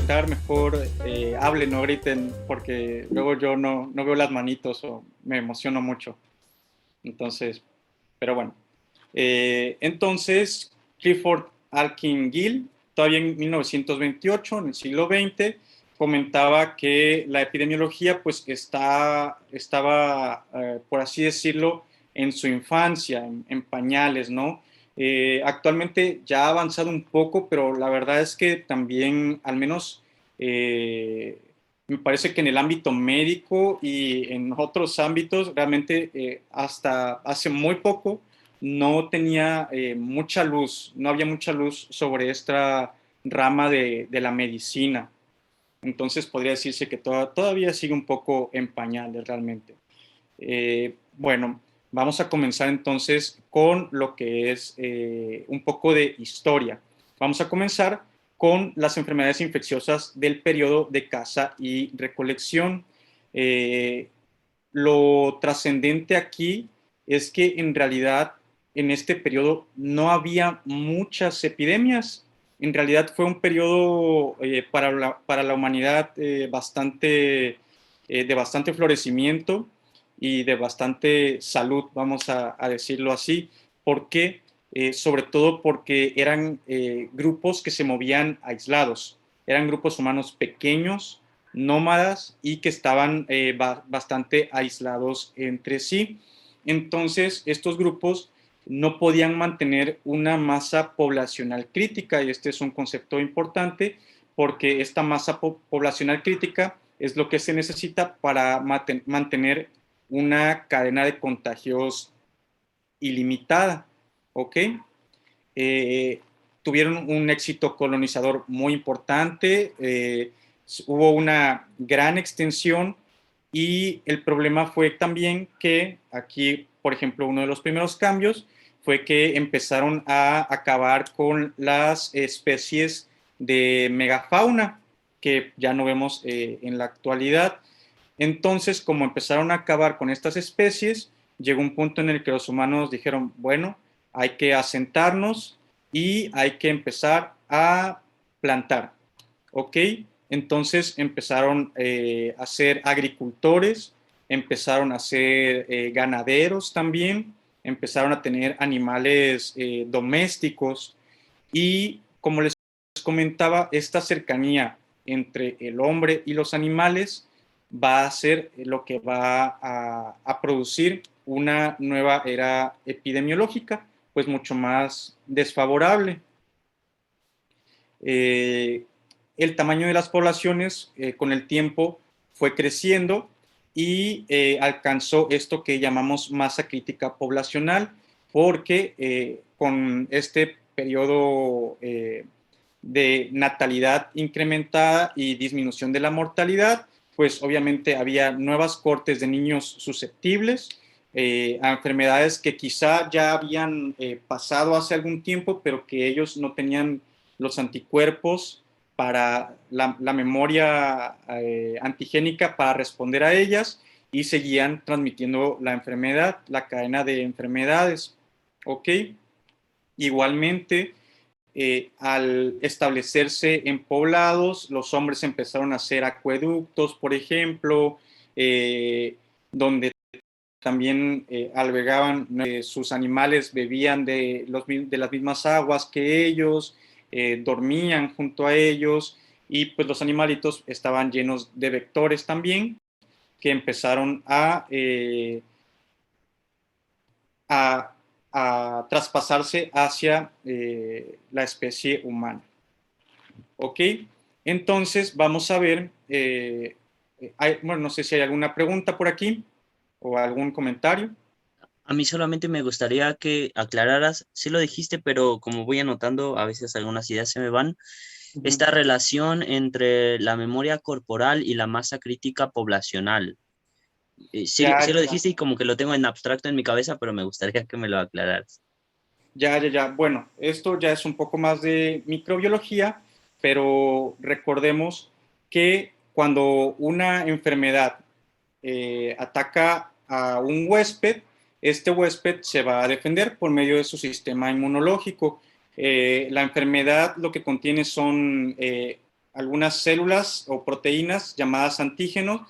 preguntar, mejor hablen, no griten, porque luego yo no veo las manitos o me emociono mucho. Entonces, pero bueno. Entonces, Clifford Alkin Gill, todavía en 1928, en el siglo XX, comentaba que la epidemiología pues estaba, por así decirlo, en su infancia, en pañales, ¿no? Actualmente ya ha avanzado un poco, pero la verdad es que también, al menos, me parece que en el ámbito médico y en otros ámbitos, realmente hasta hace muy poco no tenía mucha luz, no había mucha luz sobre esta rama de la medicina. Entonces podría decirse que todavía sigue un poco en pañales realmente. Bueno, vamos a comenzar entonces con lo que es un poco de historia. Vamos a comenzar con las enfermedades infecciosas del periodo de caza y recolección. Eh, lo trascendente aquí es que en realidad en este periodo no había muchas epidemias. En realidad fue un periodo para la humanidad de bastante florecimiento y de bastante salud, vamos a decirlo así. ¿Por qué? Sobre todo porque eran grupos que se movían aislados, eran grupos humanos pequeños, nómadas y que estaban bastante aislados entre sí. Entonces, estos grupos no podían mantener una masa poblacional crítica, y este es un concepto importante porque esta masa poblacional crítica es lo que se necesita para mantener una cadena de contagios ilimitada, ¿ok? Eh, Tuvieron un éxito colonizador muy importante, hubo una gran extensión y el problema fue también que aquí, por ejemplo, uno de los primeros cambios fue que empezaron a acabar con las especies de megafauna que ya no vemos en la actualidad. Entonces, como empezaron a acabar con estas especies, llegó un punto en el que los humanos dijeron, bueno, hay que asentarnos y hay que empezar a plantar, ¿ok? Entonces empezaron a ser agricultores, empezaron a ser ganaderos también, empezaron a tener animales domésticos y, como les comentaba, esta cercanía entre el hombre y los animales va a ser lo que va a producir una nueva era epidemiológica, pues mucho más desfavorable. Eh, el tamaño de las poblaciones con el tiempo fue creciendo y alcanzó esto que llamamos masa crítica poblacional, porque con este periodo de natalidad incrementada y disminución de la mortalidad, pues obviamente había nuevas cortes de niños susceptibles a enfermedades que quizá ya habían pasado hace algún tiempo, pero que ellos no tenían los anticuerpos para la memoria antigénica para responder a ellas y seguían transmitiendo la enfermedad, la cadena de enfermedades. ¿Ok? Igualmente, al establecerse en poblados, los hombres empezaron a hacer acueductos, por ejemplo, donde también albergaban sus animales, bebían de las mismas aguas que ellos, dormían junto a ellos y pues los animalitos estaban llenos de vectores también que empezaron a, a traspasarse hacia la especie humana. ¿Ok? Entonces vamos a ver, bueno, no sé si hay alguna pregunta por aquí o algún comentario. A mí solamente me gustaría que aclararas, sí lo dijiste, pero como voy anotando, a veces algunas ideas se me van, Uh -huh. esta relación entre la memoria corporal y la masa crítica poblacional. Sí, Ya, sí lo ya, dijiste y como que lo tengo en abstracto en mi cabeza, pero me gustaría que me lo aclararas. ya. Bueno, esto ya es un poco más de microbiología, pero recordemos que cuando una enfermedad ataca a un huésped, este huésped se va a defender por medio de su sistema inmunológico. La enfermedad lo que contiene son algunas células o proteínas llamadas antígenos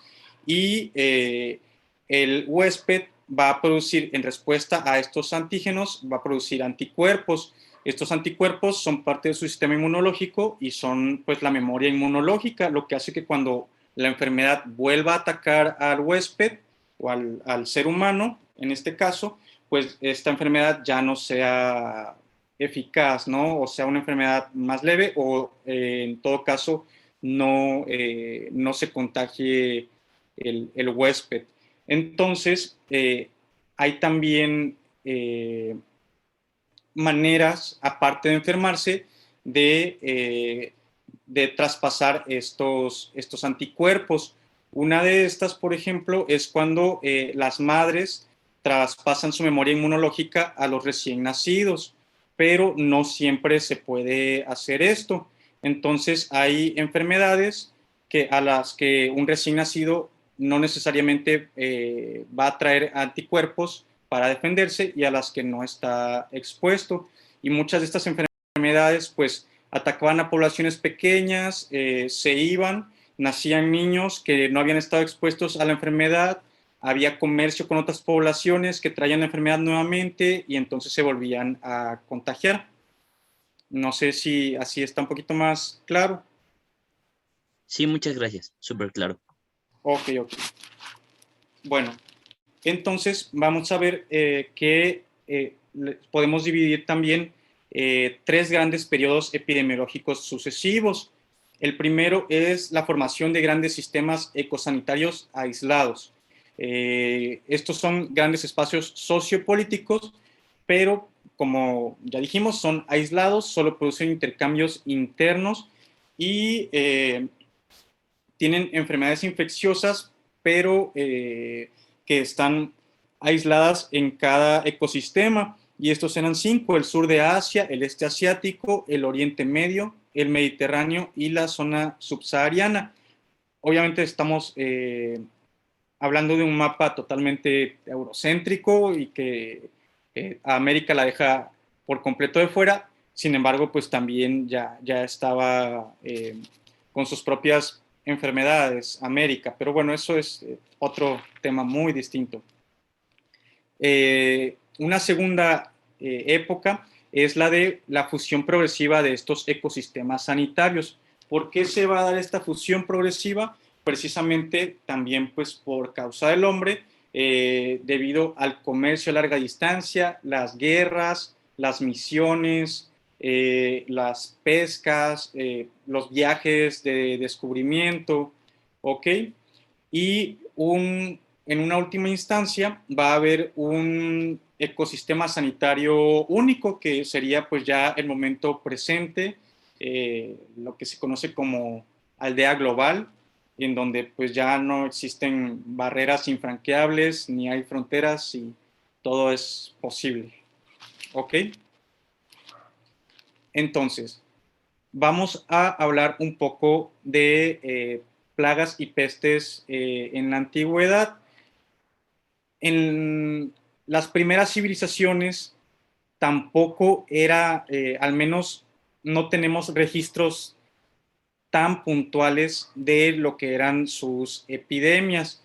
y el huésped va a producir, en respuesta a estos antígenos, va a producir anticuerpos. Estos anticuerpos son parte de su sistema inmunológico y son pues la memoria inmunológica, lo que hace que cuando la enfermedad vuelva a atacar al huésped o al ser humano, en este caso, pues esta enfermedad ya no sea eficaz, ¿no? O sea, una enfermedad más leve o en todo caso no se contagie el huésped. Entonces, hay también maneras, aparte de enfermarse, de traspasar estos anticuerpos. Una de estas, por ejemplo, es cuando las madres traspasan su memoria inmunológica a los recién nacidos, pero no siempre se puede hacer esto. Entonces, hay enfermedades a las que un recién nacido no necesariamente va a traer anticuerpos para defenderse y a las que no está expuesto. Y muchas de estas enfermedades pues atacaban a poblaciones pequeñas, se iban, nacían niños que no habían estado expuestos a la enfermedad, había comercio con otras poblaciones que traían la enfermedad nuevamente y entonces se volvían a contagiar. No sé si así está un poquito más claro. Sí, muchas gracias, súper claro. Ok, ok. Bueno, entonces vamos a ver que podemos dividir también tres grandes periodos epidemiológicos sucesivos. El primero es la formación de grandes sistemas ecosanitarios aislados. Estos son grandes espacios sociopolíticos, pero como ya dijimos, son aislados, solo producen intercambios internos y tienen enfermedades infecciosas, pero que están aisladas en cada ecosistema. Y estos eran cinco: el sur de Asia, el este asiático, el Oriente Medio, el Mediterráneo y la zona subsahariana. Obviamente estamos hablando de un mapa totalmente eurocéntrico y que a América la deja por completo de fuera. Sin embargo, pues también ya estaba con sus propias enfermedades América. Pero bueno, eso es otro tema muy distinto. Una segunda época es la de la fusión progresiva de estos ecosistemas sanitarios. ¿Por qué se va a dar esta fusión progresiva? Precisamente también pues por causa del hombre, debido al comercio a larga distancia, las guerras, las misiones, las pescas, los viajes de descubrimiento, ¿ok? Y en una última instancia va a haber un ecosistema sanitario único que sería pues ya el momento presente, lo que se conoce como aldea global, en donde pues ya no existen barreras infranqueables ni hay fronteras y todo es posible. ¿Ok? Entonces, vamos a hablar un poco de plagas y pestes en la antigüedad. En las primeras civilizaciones tampoco era, al menos no tenemos registros tan puntuales de lo que eran sus epidemias.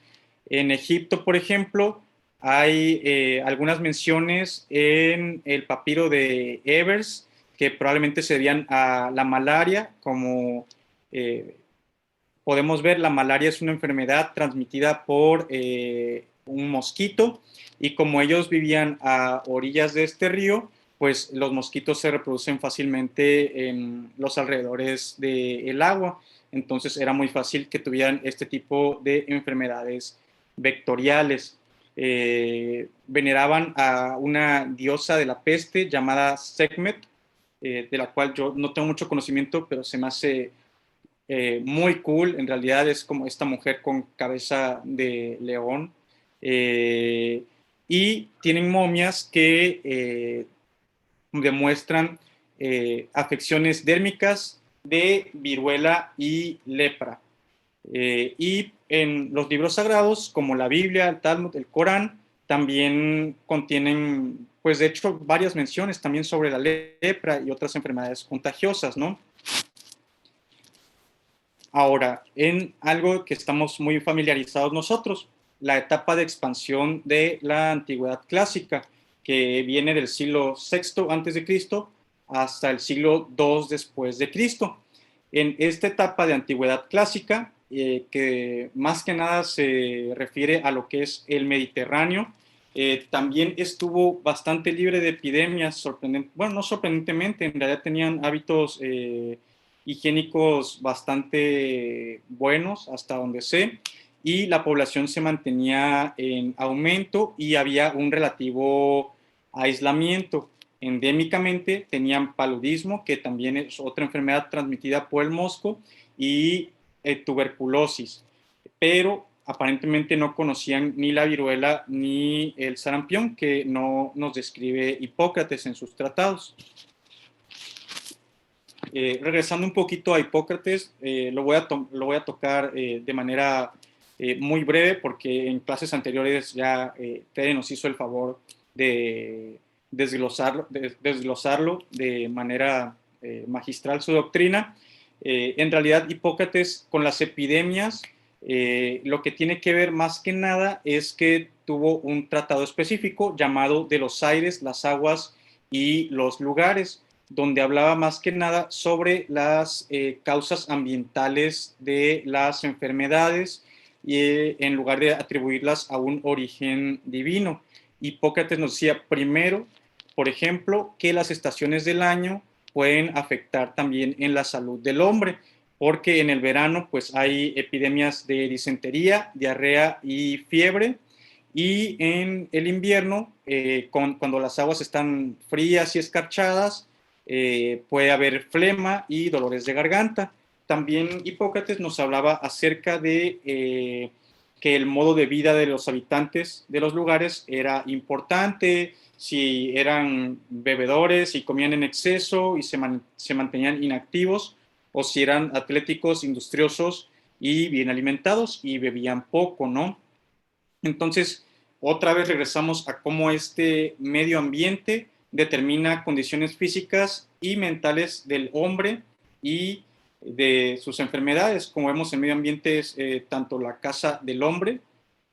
En Egipto, por ejemplo, hay algunas menciones en el papiro de Evers que probablemente se debían a la malaria. Como podemos ver, la malaria es una enfermedad transmitida por un mosquito y como ellos vivían a orillas de este río, pues los mosquitos se reproducen fácilmente en los alrededores del agua. Entonces era muy fácil que tuvieran este tipo de enfermedades vectoriales. Veneraban a una diosa de la peste llamada Sekhmet, de la cual yo no tengo mucho conocimiento, pero se me hace muy cool. En realidad es como esta mujer con cabeza de león. Y tienen momias que demuestran afecciones dérmicas de viruela y lepra. Y en los libros sagrados, como la Biblia, el Talmud, el Corán, también contienen, pues de hecho, varias menciones también sobre la lepra y otras enfermedades contagiosas, ¿no? Ahora, en algo que estamos muy familiarizados nosotros, la etapa de expansión de la antigüedad clásica, que viene del siglo VI antes de Cristo hasta el siglo II después de Cristo. En esta etapa de antigüedad clásica, que más que nada se refiere a lo que es el Mediterráneo, también estuvo bastante libre de epidemias, bueno, no sorprendentemente, en realidad tenían hábitos higiénicos bastante buenos hasta donde sé, y la población se mantenía en aumento y había un relativo aislamiento. Endémicamente tenían paludismo, que también es otra enfermedad transmitida por el mosco, y tuberculosis, pero aparentemente no conocían ni la viruela ni el sarampión, que no nos describe Hipócrates en sus tratados. Regresando un poquito a Hipócrates, lo voy a tocar de manera muy breve, porque en clases anteriores ya Tere nos hizo el favor de desglosarlo de manera magistral su doctrina. En realidad, Hipócrates con las epidemias, lo que tiene que ver más que nada es que tuvo un tratado específico llamado de los aires, las aguas y los lugares, donde hablaba más que nada sobre las causas ambientales de las enfermedades, en lugar de atribuirlas a un origen divino. Hipócrates nos decía primero, por ejemplo, que las estaciones del año pueden afectar también en la salud del hombre, porque en el verano pues hay epidemias de disentería, diarrea y fiebre, y en el invierno, cuando las aguas están frías y escarchadas, puede haber flema y dolores de garganta. También Hipócrates nos hablaba acerca de que el modo de vida de los habitantes de los lugares era importante, si eran bebedores y comían en exceso y se mantenían inactivos, o si eran atléticos, industriosos y bien alimentados y bebían poco, ¿no? Entonces, otra vez regresamos a cómo este medio ambiente determina condiciones físicas y mentales del hombre y de sus enfermedades. Como vemos, el medio ambiente es tanto la casa del hombre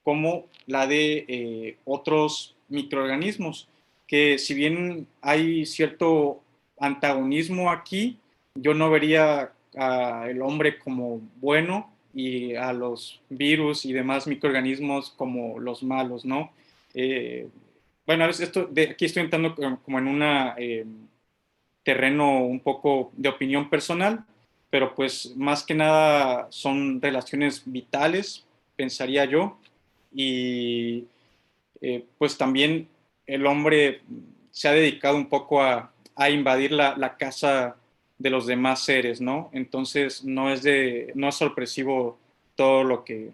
como la de otros microorganismos, que si bien hay cierto antagonismo aquí, yo no vería al hombre como bueno y a los virus y demás microorganismos como los malos, ¿no? Eh, bueno, aquí estoy entrando como en un terreno un poco de opinión personal, pero pues más que nada son relaciones vitales, pensaría yo, y pues también el hombre se ha dedicado un poco a invadir la casa de los demás seres, ¿no? Entonces no es sorpresivo todo lo que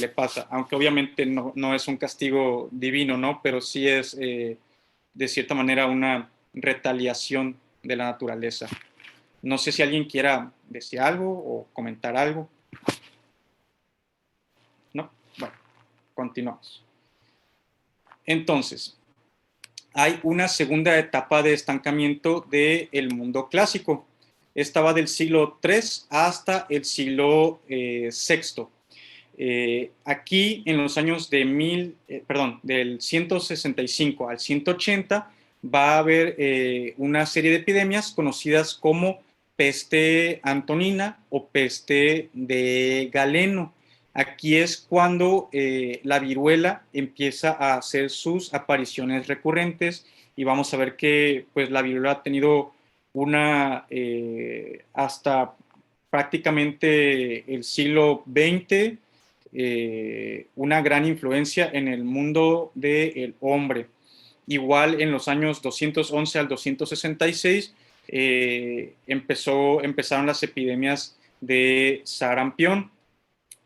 le pasa, aunque obviamente no es un castigo divino, ¿no? Pero sí es de cierta manera una retaliación de la naturaleza. No sé si alguien quiera decir algo o comentar algo. ¿No? Bueno, continuamos. Entonces, hay una segunda etapa de estancamiento del mundo clásico. Esta va del siglo III hasta el siglo VI. Aquí, en los años del 165 al 180, va a haber una serie de epidemias conocidas como peste antonina o peste de Galeno. Aquí es cuando la viruela empieza a hacer sus apariciones recurrentes, y vamos a ver que pues, la viruela ha tenido hasta prácticamente el siglo XX, una gran influencia en el mundo del hombre. Igual en los años 211 al 266 empezaron las epidemias de sarampión.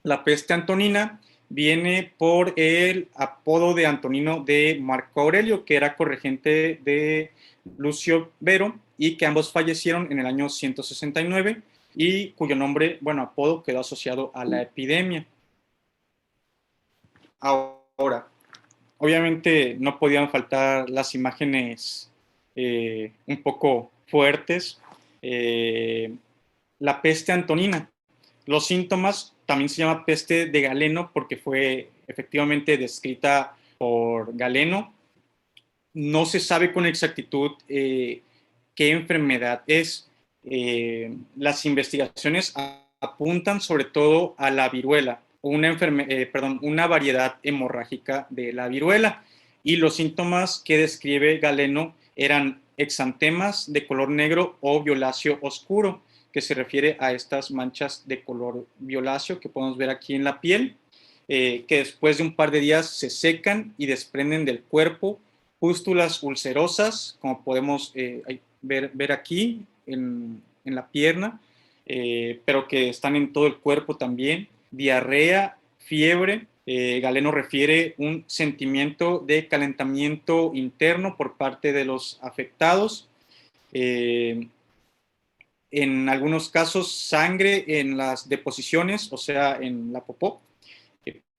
La peste antonina viene por el apodo de Antonino de Marco Aurelio, que era corregente de Lucio Vero, y que ambos fallecieron en el año 169, y cuyo nombre, apodo, quedó asociado a la epidemia. Ahora, obviamente no podían faltar las imágenes un poco fuertes. La peste antonina. Los síntomas también se llama peste de Galeno porque fue efectivamente descrita por Galeno. No se sabe con exactitud qué enfermedad es. Las investigaciones apuntan sobre todo a la viruela, una variedad hemorrágica de la viruela. Y los síntomas que describe Galeno eran exantemas de color negro o violáceo oscuro, que se refiere a estas manchas de color violáceo que podemos ver aquí en la piel, que después de un par de días se secan y desprenden del cuerpo, pústulas ulcerosas, como podemos ver aquí en la pierna, pero que están en todo el cuerpo también, diarrea, fiebre. Galeno refiere un sentimiento de calentamiento interno por parte de los afectados. En algunos casos, sangre en las deposiciones, o sea, en la popó,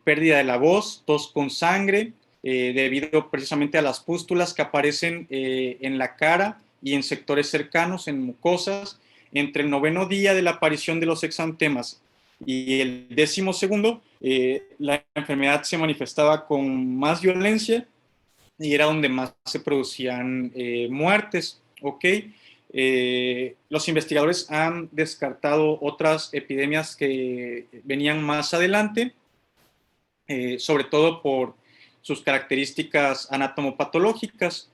pérdida de la voz, tos con sangre, debido precisamente a las pústulas que aparecen en la cara y en sectores cercanos, en mucosas. Entre el 9º día de la aparición de los exantemas y el 12º, la enfermedad se manifestaba con más violencia y era donde más se producían muertes. ¿Ok? Los investigadores han descartado otras epidemias que venían más adelante, sobre todo por sus características anatomopatológicas.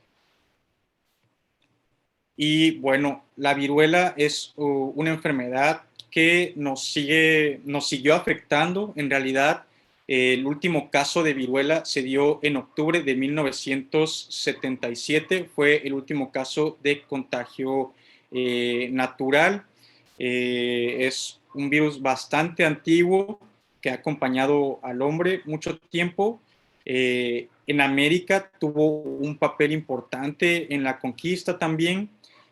Y bueno, la viruela es una enfermedad que nos siguió afectando. En realidad, el último caso de viruela se dio en octubre de 1977. Fue el último caso de contagio natural. Es un virus bastante antiguo que ha acompañado al hombre mucho tiempo. En América tuvo un papel importante en la conquista también.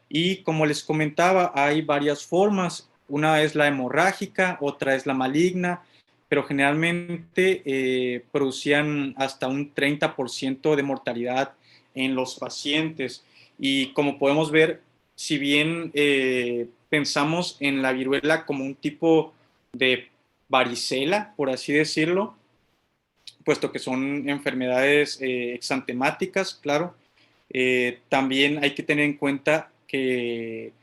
Y como les comentaba, hay varias formas. Una es la hemorrágica, otra es la maligna, pero generalmente producían hasta un 30% de mortalidad en los pacientes. Y como podemos ver, si bien pensamos en la viruela como un tipo de varicela, por así decirlo, puesto que son enfermedades exantemáticas, claro, también hay que tener en cuenta que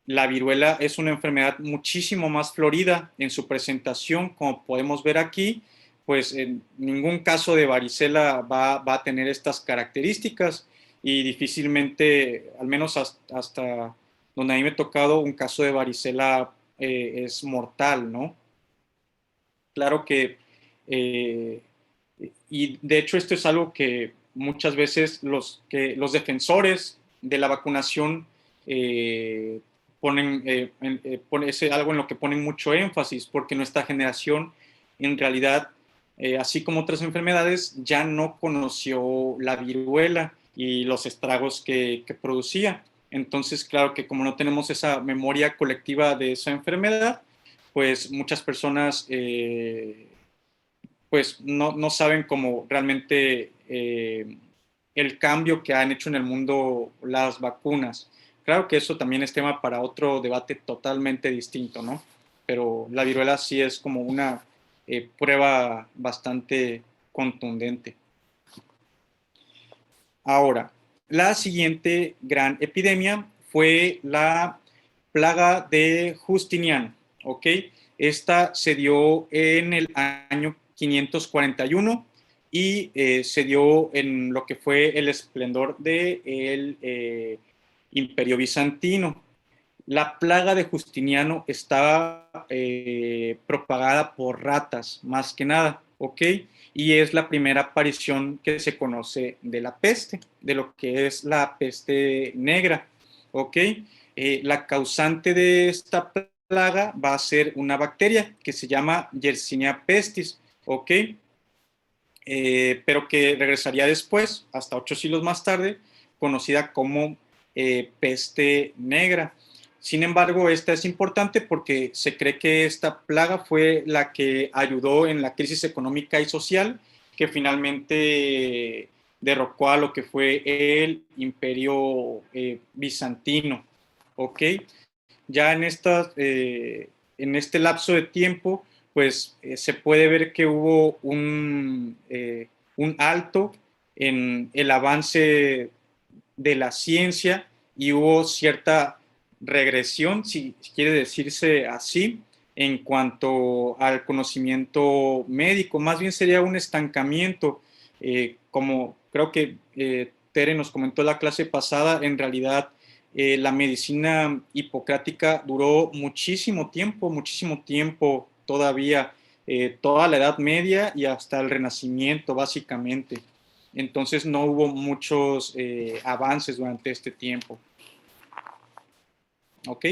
la viruela es una enfermedad muchísimo más florida en su presentación, como podemos ver aquí, pues en ningún caso de varicela va a tener estas características y difícilmente, al menos hasta donde a mí me ha tocado, un caso de varicela es mortal, ¿no? Claro eh, y de hecho esto es algo que muchas veces los defensores de la vacunación es algo en lo que ponen mucho énfasis, porque nuestra generación en realidad, así como otras enfermedades, ya no conoció la viruela y los estragos que producía. Entonces, claro que como no tenemos esa memoria colectiva de esa enfermedad, pues muchas personas pues no saben cómo realmente el cambio que han hecho en el mundo las vacunas. Claro que eso también es tema para otro debate totalmente distinto, ¿no? Pero la viruela sí es como una prueba bastante contundente. Ahora, la siguiente gran epidemia fue la plaga de Justiniano, ¿ok? Esta se dio en el año 541 y se dio en lo que fue el esplendor del Imperio Bizantino. La plaga de Justiniano estaba propagada por ratas, más que nada, ¿ok? Y es la primera aparición que se conoce de la peste, de lo que es la peste negra, ¿ok? La causante de esta plaga va a ser una bacteria que se llama Yersinia pestis, ¿ok? Pero que regresaría después, hasta 8 siglos más tarde, conocida como peste negra. Sin embargo, esta es importante porque se cree que esta plaga fue la que ayudó en la crisis económica y social que finalmente derrocó a lo que fue el imperio bizantino. ¿Ok? Ya en en este lapso de tiempo, pues se puede ver que hubo un alto en el avance de la ciencia y hubo cierta regresión, si quiere decirse así, en cuanto al conocimiento médico. Más bien sería un estancamiento, como creo que Tere nos comentó en la clase pasada. En realidad la medicina hipocrática duró muchísimo tiempo todavía, toda la Edad Media y hasta el Renacimiento, básicamente. Entonces no hubo muchos avances durante este tiempo. ¿Ok?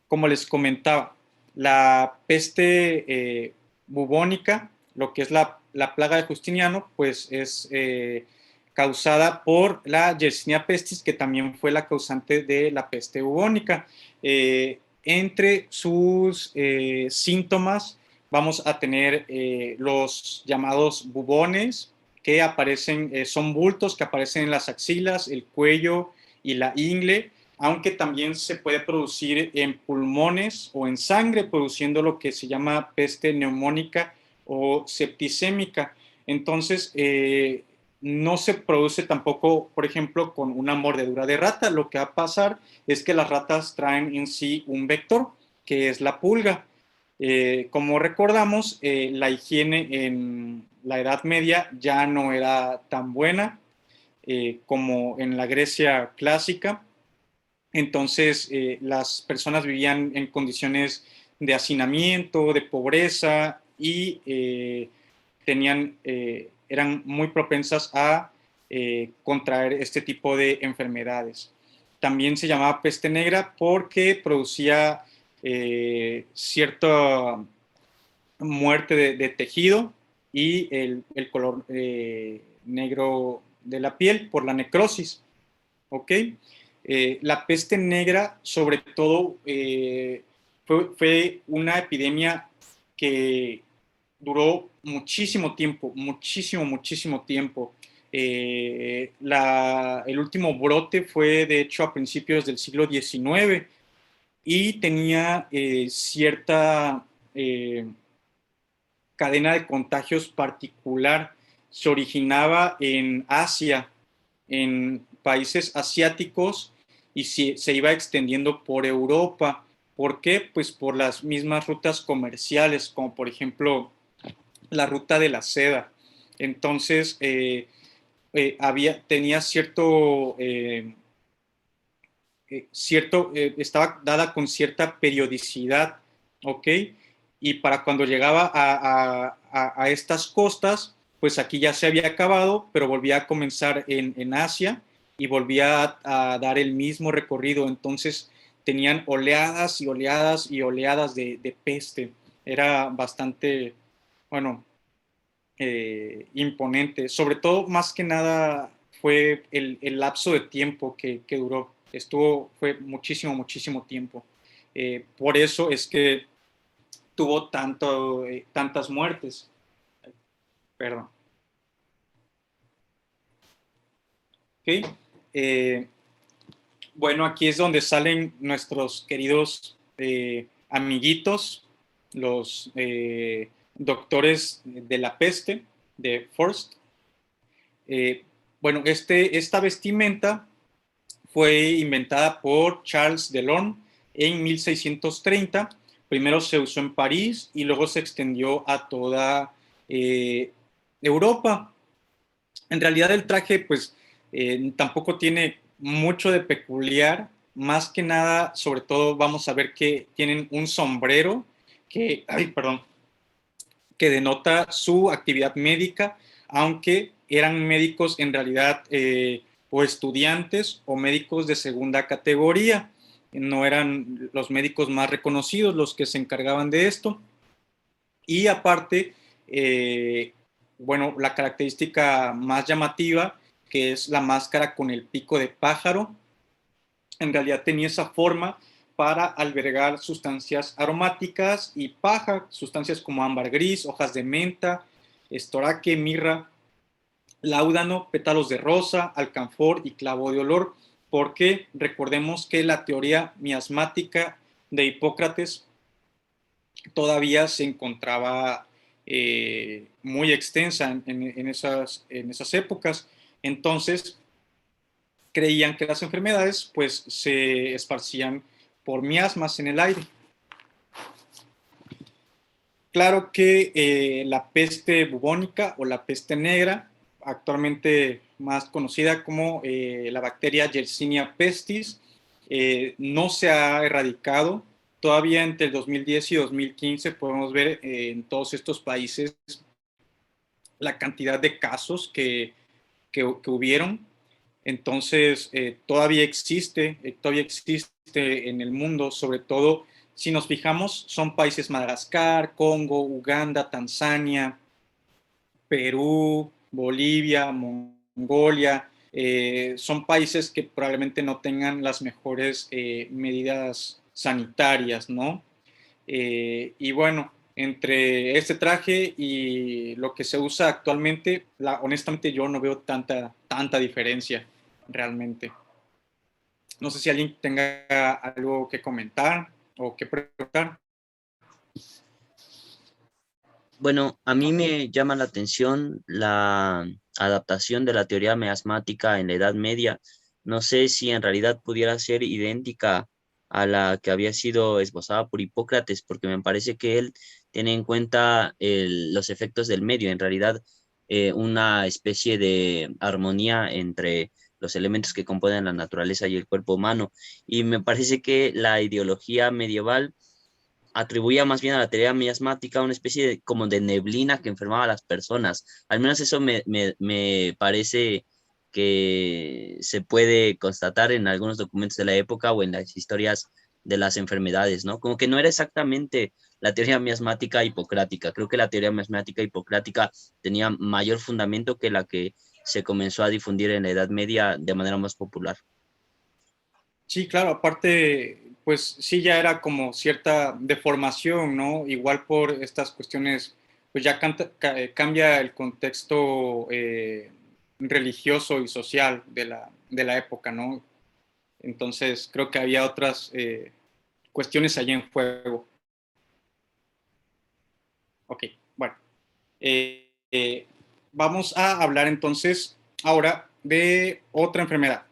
Como les comentaba, la peste bubónica, lo que es la plaga de Justiniano, pues es causada por la Yersinia pestis, que también fue la causante de la peste bubónica. Entre sus síntomas vamos a tener los llamados bubones, que aparecen, son bultos que aparecen en las axilas, el cuello y la ingle, aunque también se puede producir en pulmones o en sangre, produciendo lo que se llama peste neumónica o septicémica. Entonces, no se produce tampoco, por ejemplo, con una mordedura de rata. Lo que va a pasar es que las ratas traen en sí un vector, que es la pulga. Como recordamos, la higiene en la Edad Media ya no era tan buena como en la Grecia clásica. Entonces, las personas vivían en condiciones de hacinamiento, de pobreza y eran muy propensas a contraer este tipo de enfermedades. También se llamaba peste negra porque producía cierta muerte de tejido y el color negro de la piel por la necrosis. ¿Ok? La peste negra, sobre todo, fue una epidemia que duró muchísimo tiempo, muchísimo tiempo. El último brote fue, de hecho, a principios del siglo XIX y tenía cierta cadena de contagios particular. Se originaba en Asia, en países asiáticos, y se iba extendiendo por Europa. ¿Por qué? Pues por las mismas rutas comerciales, como por ejemplo la ruta de la seda. Entonces, tenía estaba dada con cierta periodicidad, ¿ok? Y para cuando llegaba a estas costas, pues aquí ya se había acabado, pero volvía a comenzar en Asia y volvía a dar el mismo recorrido. Entonces tenían oleadas y oleadas y oleadas de peste. Era bastante, bueno, imponente. Sobre todo, más que nada, fue el lapso de tiempo que duró. Fue muchísimo tiempo. Por eso es que tuvo tantas muertes. Perdón. ¿Okay? Bueno, aquí es donde salen nuestros queridos amiguitos, los doctores de la peste, de Forst. Bueno, esta vestimenta fue inventada por Charles Delorme en 1630. Primero se usó en París y luego se extendió a toda Europa. En realidad el traje pues tampoco tiene mucho de peculiar. Más que nada, sobre todo vamos a ver que tienen un sombrero que denota su actividad médica, aunque eran médicos en realidad o estudiantes o médicos de segunda categoría. No eran los médicos más reconocidos los que se encargaban de esto. Y aparte, bueno, la característica más llamativa, que es la máscara con el pico de pájaro, en realidad tenía esa forma para albergar sustancias aromáticas y paja, sustancias como ámbar gris, hojas de menta, estoraque, mirra, láudano, pétalos de rosa, alcanfor y clavo de olor. porque recordemos que la teoría miasmática de Hipócrates todavía se encontraba muy extensa en esas épocas. Entonces, creían que las enfermedades pues se esparcían por miasmas en el aire. Claro que la peste bubónica o la peste negra, actualmente más conocida como la bacteria Yersinia pestis, no se ha erradicado. Todavía entre el 2010 y 2015 podemos ver en todos estos países la cantidad de casos que hubieron. Entonces, todavía existe en el mundo, sobre todo si nos fijamos, son países Madagascar, Congo, Uganda, Tanzania, Perú, Bolivia, Mongolia. Son países que probablemente no tengan las mejores medidas sanitarias, ¿no? Y bueno, entre este traje y lo que se usa actualmente, honestamente yo no veo tanta diferencia realmente. No sé si alguien tenga algo que comentar o que preguntar. Bueno, a mí me llama la atención la adaptación de la teoría miasmática en la Edad Media. No sé si en realidad pudiera ser idéntica a la que había sido esbozada por Hipócrates, porque me parece que él tiene en cuenta los efectos del medio, en realidad una especie de armonía entre los elementos que componen la naturaleza y el cuerpo humano. Y me parece que la ideología medieval atribuía más bien a la teoría miasmática una especie de, como de neblina que enfermaba a las personas. Al menos eso me parece que se puede constatar en algunos documentos de la época o en las historias de las enfermedades, ¿no? Como que no era exactamente la teoría miasmática hipocrática. Creo que la teoría miasmática hipocrática tenía mayor fundamento que la que se comenzó a difundir en la Edad Media de manera más popular. Sí, claro, aparte, pues sí ya era como cierta deformación, ¿no? Igual por estas cuestiones, pues ya cambia el contexto religioso y social de la época, ¿no? Entonces creo que había otras cuestiones allí en juego. Ok, bueno. Eh, eh, Vamos a hablar entonces ahora de otra enfermedad.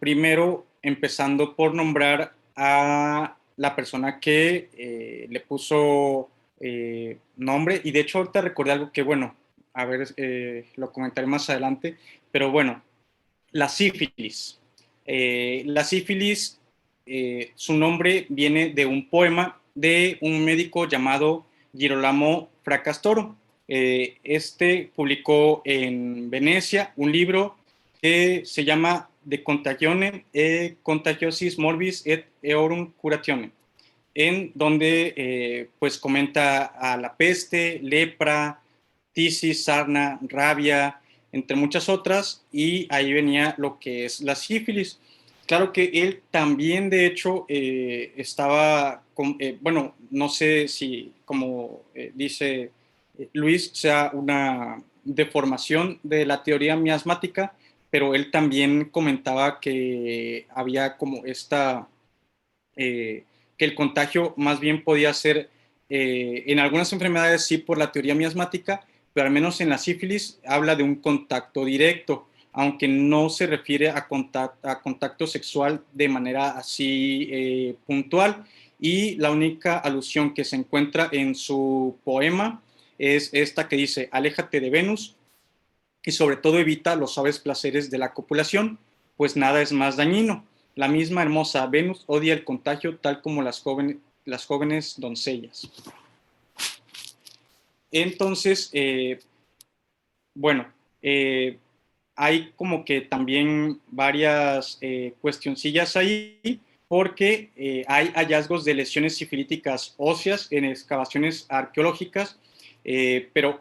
Primero, empezando por nombrar a la persona que le puso nombre, y de hecho ahorita recordé algo que, bueno, a ver, lo comentaré más adelante, pero bueno, la sífilis. La sífilis, su nombre viene de un poema de un médico llamado Girolamo Fracastoro. Este publicó en Venecia un libro que se llama De Contagione e Contagiosis Morbis et Eorum Curatione, en donde pues comenta a la peste, lepra, tisis, sarna, rabia, entre muchas otras, y ahí venía lo que es la sífilis. Claro que él también, de hecho, estaba, bueno, no sé si, como dice Luis, sea una deformación de la teoría miasmática, pero él también comentaba que había como que el contagio más bien podía ser, en algunas enfermedades sí por la teoría miasmática, pero al menos en la sífilis habla de un contacto directo, aunque no se refiere a contacto sexual de manera así puntual. Y la única alusión que se encuentra en su poema es esta que dice: aléjate de Venus y sobre todo evita los suaves placeres de la copulación, pues nada es más dañino. La misma hermosa Venus odia el contagio tal como las jóvenes doncellas. Entonces, bueno, eh, hay como que también varias cuestioncillas ahí, porque hay hallazgos de lesiones sifilíticas óseas en excavaciones arqueológicas, pero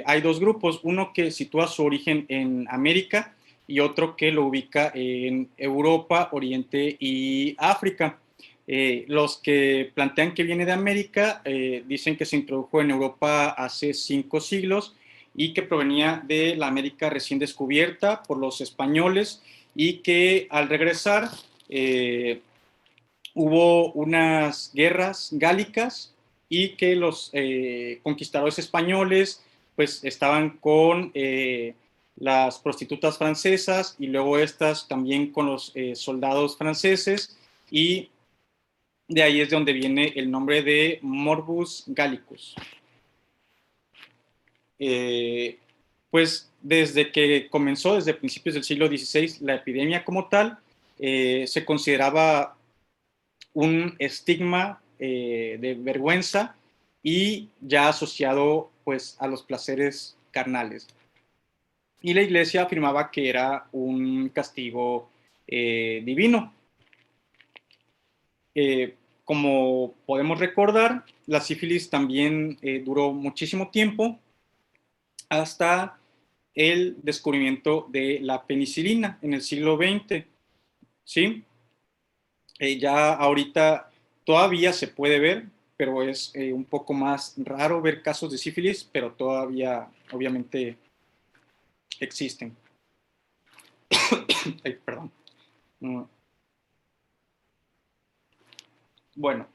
hay dos grupos, uno que sitúa su origen en América y otro que lo ubica en Europa, Oriente y África. Los que plantean que viene de América dicen que se introdujo en Europa hace 5 siglos y que provenía de la América recién descubierta por los españoles, y que al regresar hubo unas guerras gálicas y que los conquistadores españoles pues estaban con las prostitutas francesas y luego estas también con los soldados franceses, y de ahí es de donde viene el nombre de Morbus Gallicus. Pues desde que comenzó, desde principios del siglo XVI, la epidemia como tal, se consideraba un estigma de vergüenza y ya asociado pues a los placeres carnales. Y la iglesia afirmaba que era un castigo divino. Como podemos recordar, la sífilis también duró muchísimo tiempo hasta el descubrimiento de la penicilina en el siglo XX, ¿sí? Ya ahorita todavía se puede ver, pero es un poco más raro ver casos de sífilis, pero todavía obviamente existen. Ay, perdón. Bueno,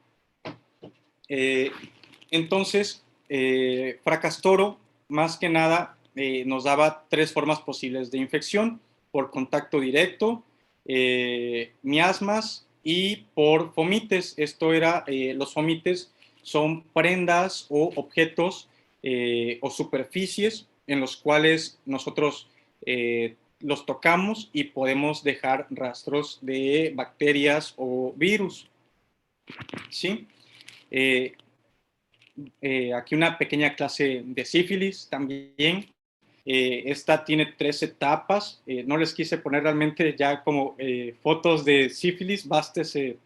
entonces, Fracastoro, más que nada, nos daba 3 formas posibles de infección: por contacto directo, miasmas y por fomites. Esto era, los fomites son prendas o objetos o superficies en los cuales nosotros los tocamos y podemos dejar rastros de bacterias o virus, ¿sí? Eh, aquí una pequeña clase de sífilis también. Esta tiene 3 etapas. No les quise poner realmente ya como fotos de sífilis, bástese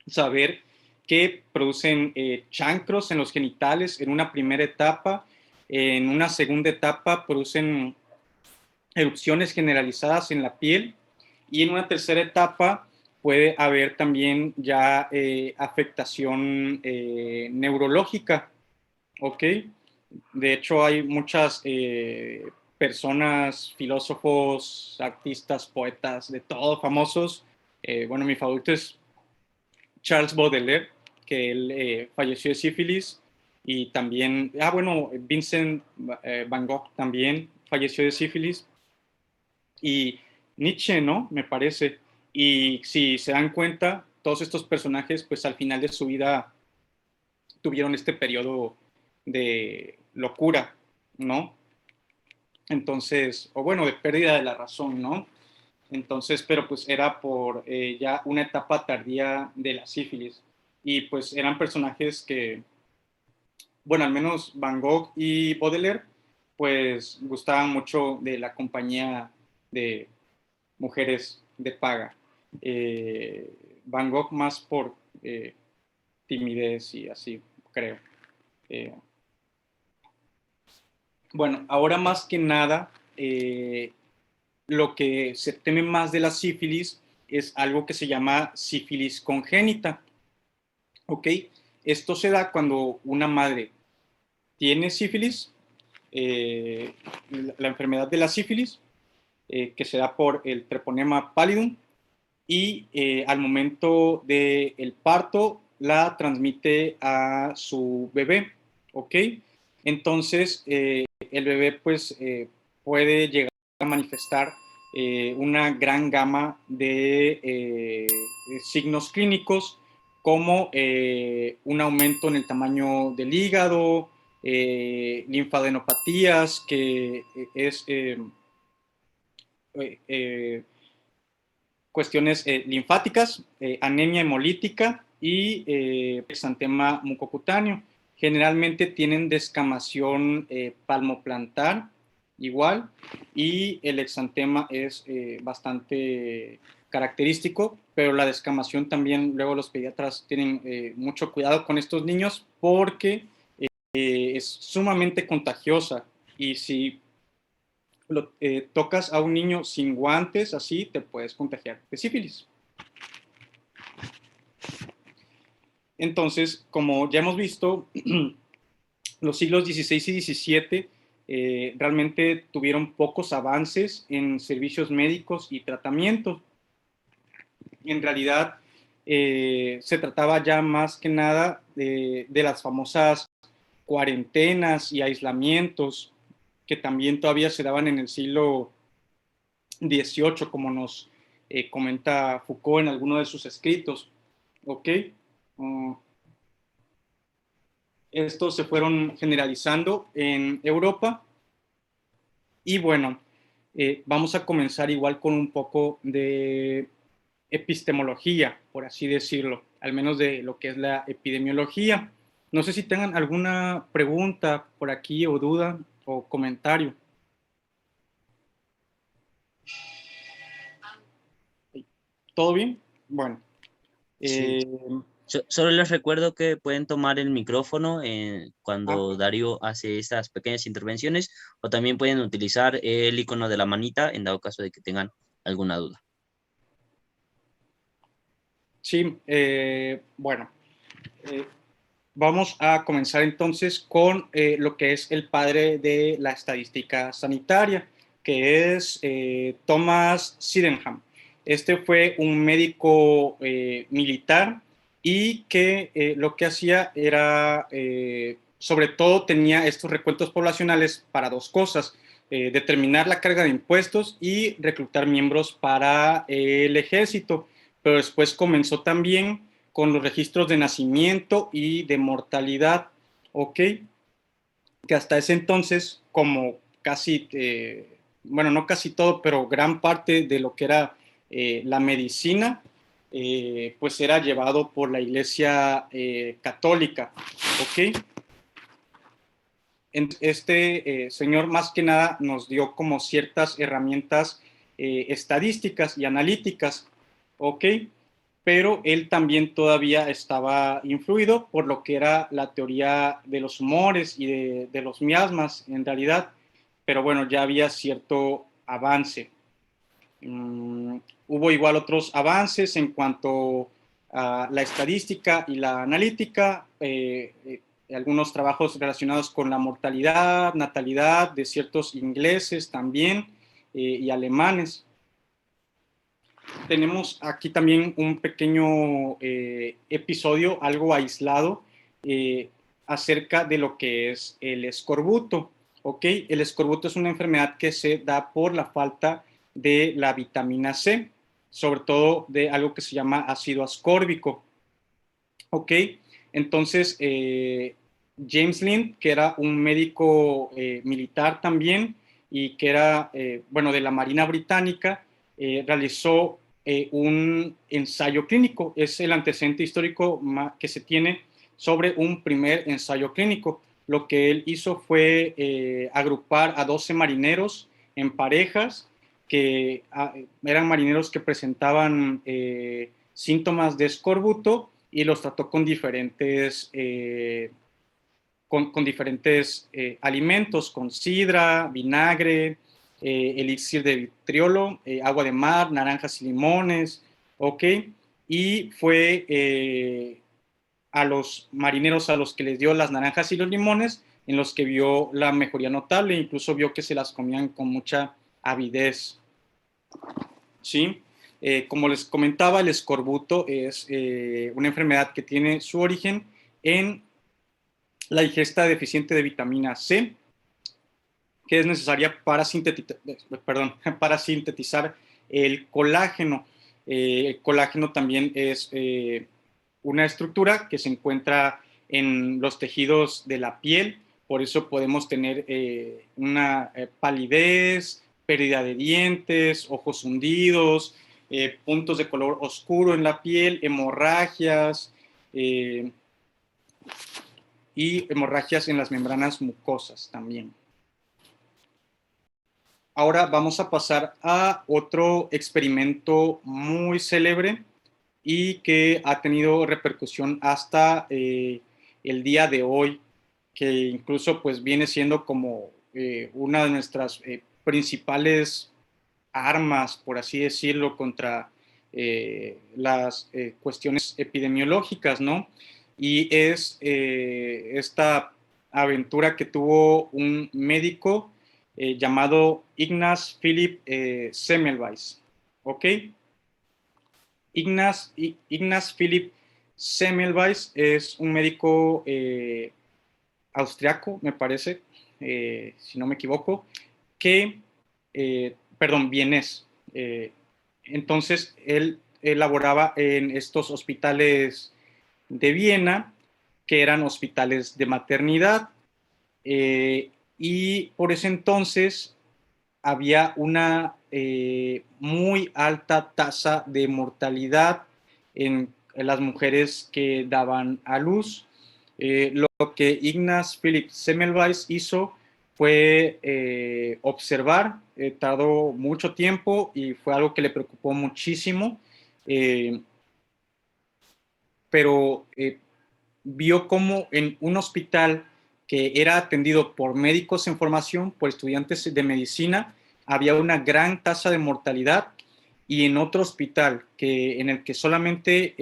saber que producen chancros en los genitales en una primera etapa. En una segunda etapa producen erupciones generalizadas en la piel, y en una tercera etapa puede haber también ya afectación neurológica, ¿ok? De hecho, hay muchas personas, filósofos, artistas, poetas, de todo, famosos. Bueno, mi favorito es Charles Baudelaire, que él falleció de sífilis, y también, bueno, Vincent Van Gogh también falleció de sífilis, y Nietzsche, ¿no? Me parece. Y si se dan cuenta, todos estos personajes, pues al final de su vida tuvieron este periodo de locura, ¿no? Entonces, o bueno, de pérdida de la razón, ¿no? Entonces, pero pues era por ya una etapa tardía de la sífilis. Y pues eran personajes que, bueno, al menos Van Gogh y Baudelaire, pues gustaban mucho de la compañía de mujeres de paga. Van Gogh más por timidez y así, creo. Eh, bueno, ahora más que nada, lo que se teme más de la sífilis es algo que se llama sífilis congénita, ¿ok? Esto se da cuando una madre tiene sífilis, la enfermedad de la sífilis, que se da por el treponema pallidum, y al momento del parto la transmite a su bebé, ¿ok? Entonces, el bebé pues puede llegar a manifestar una gran gama de signos clínicos, como un aumento en el tamaño del hígado, linfadenopatías, que es cuestiones linfáticas, anemia hemolítica y exantema mucocutáneo. Generalmente tienen descamación palmoplantar igual, y el exantema es bastante característico, pero la descamación también, luego los pediatras tienen mucho cuidado con estos niños porque es sumamente contagiosa, y si tocas a un niño sin guantes, así te puedes contagiar de sífilis. Entonces, como ya hemos visto, los siglos XVI y XVII realmente tuvieron pocos avances en servicios médicos y tratamientos. En realidad, se trataba ya más que nada de las famosas cuarentenas y aislamientos que también todavía se daban en el siglo XVIII, como nos comenta Foucault en alguno de sus escritos. ¿Ok? Estos se fueron generalizando en Europa y bueno, vamos a comenzar igual con un poco de epistemología, por así decirlo, al menos de lo que es la epidemiología. No sé si tengan alguna pregunta por aquí o duda o comentario. ¿Todo bien? Bueno. Sí. Eh, Solo les recuerdo que pueden tomar el micrófono ah, cuando Darío hace estas pequeñas intervenciones, o también pueden utilizar el icono de la manita en dado caso de que tengan alguna duda. sí, bueno. Eh, Vamos a comenzar entonces con lo que es el padre de la estadística sanitaria, que es Thomas Sydenham. Este fue un médico militar y que lo que hacía era, sobre todo tenía estos recuentos poblacionales para dos cosas: determinar la carga de impuestos y reclutar miembros para el ejército. Pero después comenzó también con los registros de nacimiento y de mortalidad, ¿ok? Que hasta ese entonces, como casi, bueno, no casi todo, pero gran parte de lo que era la medicina, pues era llevado por la Iglesia católica, ¿ok? Este señor más que nada nos dio como ciertas herramientas estadísticas y analíticas, ¿ok? Pero él también todavía estaba influido por lo que era la teoría de los humores y de los miasmas en realidad, pero bueno, ya había cierto avance. Hubo igual otros avances en cuanto a la estadística y la analítica, algunos trabajos relacionados con la mortalidad, natalidad de ciertos ingleses también y alemanes. Tenemos aquí también un pequeño episodio, algo aislado, eh, acerca de lo que es el escorbuto. ¿Ok? El escorbuto es una enfermedad que se da por la falta de la vitamina C, sobre todo de algo que se llama ácido ascórbico. ¿Ok? Entonces, James Lind, que era un médico militar también y que era, bueno, de la Marina Británica, realizó un ensayo clínico. Es el antecedente histórico que se tiene sobre un primer ensayo clínico. Lo que él hizo fue agrupar a 12 marineros en parejas que eran marineros que presentaban síntomas de escorbuto y los trató con diferentes, con diferentes alimentos, con sidra, vinagre, elixir de vitriolo, agua de mar, naranjas y limones, ¿ok? Y fue a los marineros a los que les dio las naranjas y los limones, en los que vio la mejoría notable, incluso vio que se las comían con mucha avidez, ¿sí? Como les comentaba, el escorbuto es una enfermedad que tiene su origen en la ingesta deficiente de vitamina C, que es necesaria para sintetizar el colágeno. El colágeno también es una estructura que se encuentra en los tejidos de la piel, por eso podemos tener una palidez, pérdida de dientes, ojos hundidos, puntos de color oscuro en la piel, hemorragias y hemorragias en las membranas mucosas también. Ahora vamos a pasar a otro experimento muy célebre y que ha tenido repercusión hasta el día de hoy, que incluso pues viene siendo como una de nuestras principales armas, por así decirlo, contra las cuestiones epidemiológicas, ¿no? Y es esta aventura que tuvo un médico llamado Ignaz Philipp Semmelweis. ¿Ok? Ignaz Philipp Semmelweis es un médico austriaco, me parece, si no me equivoco, que, perdón, vienés. Entonces, él laboraba en estos hospitales de Viena, que eran hospitales de maternidad, y por ese entonces había una muy alta tasa de mortalidad en las mujeres que daban a luz. Lo que Ignaz Philipp Semmelweis hizo fue observar, tardó mucho tiempo y fue algo que le preocupó muchísimo, eh, pero vio cómo en un hospital que era atendido por médicos en formación, por estudiantes de medicina, había una gran tasa de mortalidad, y en otro hospital en el que solamente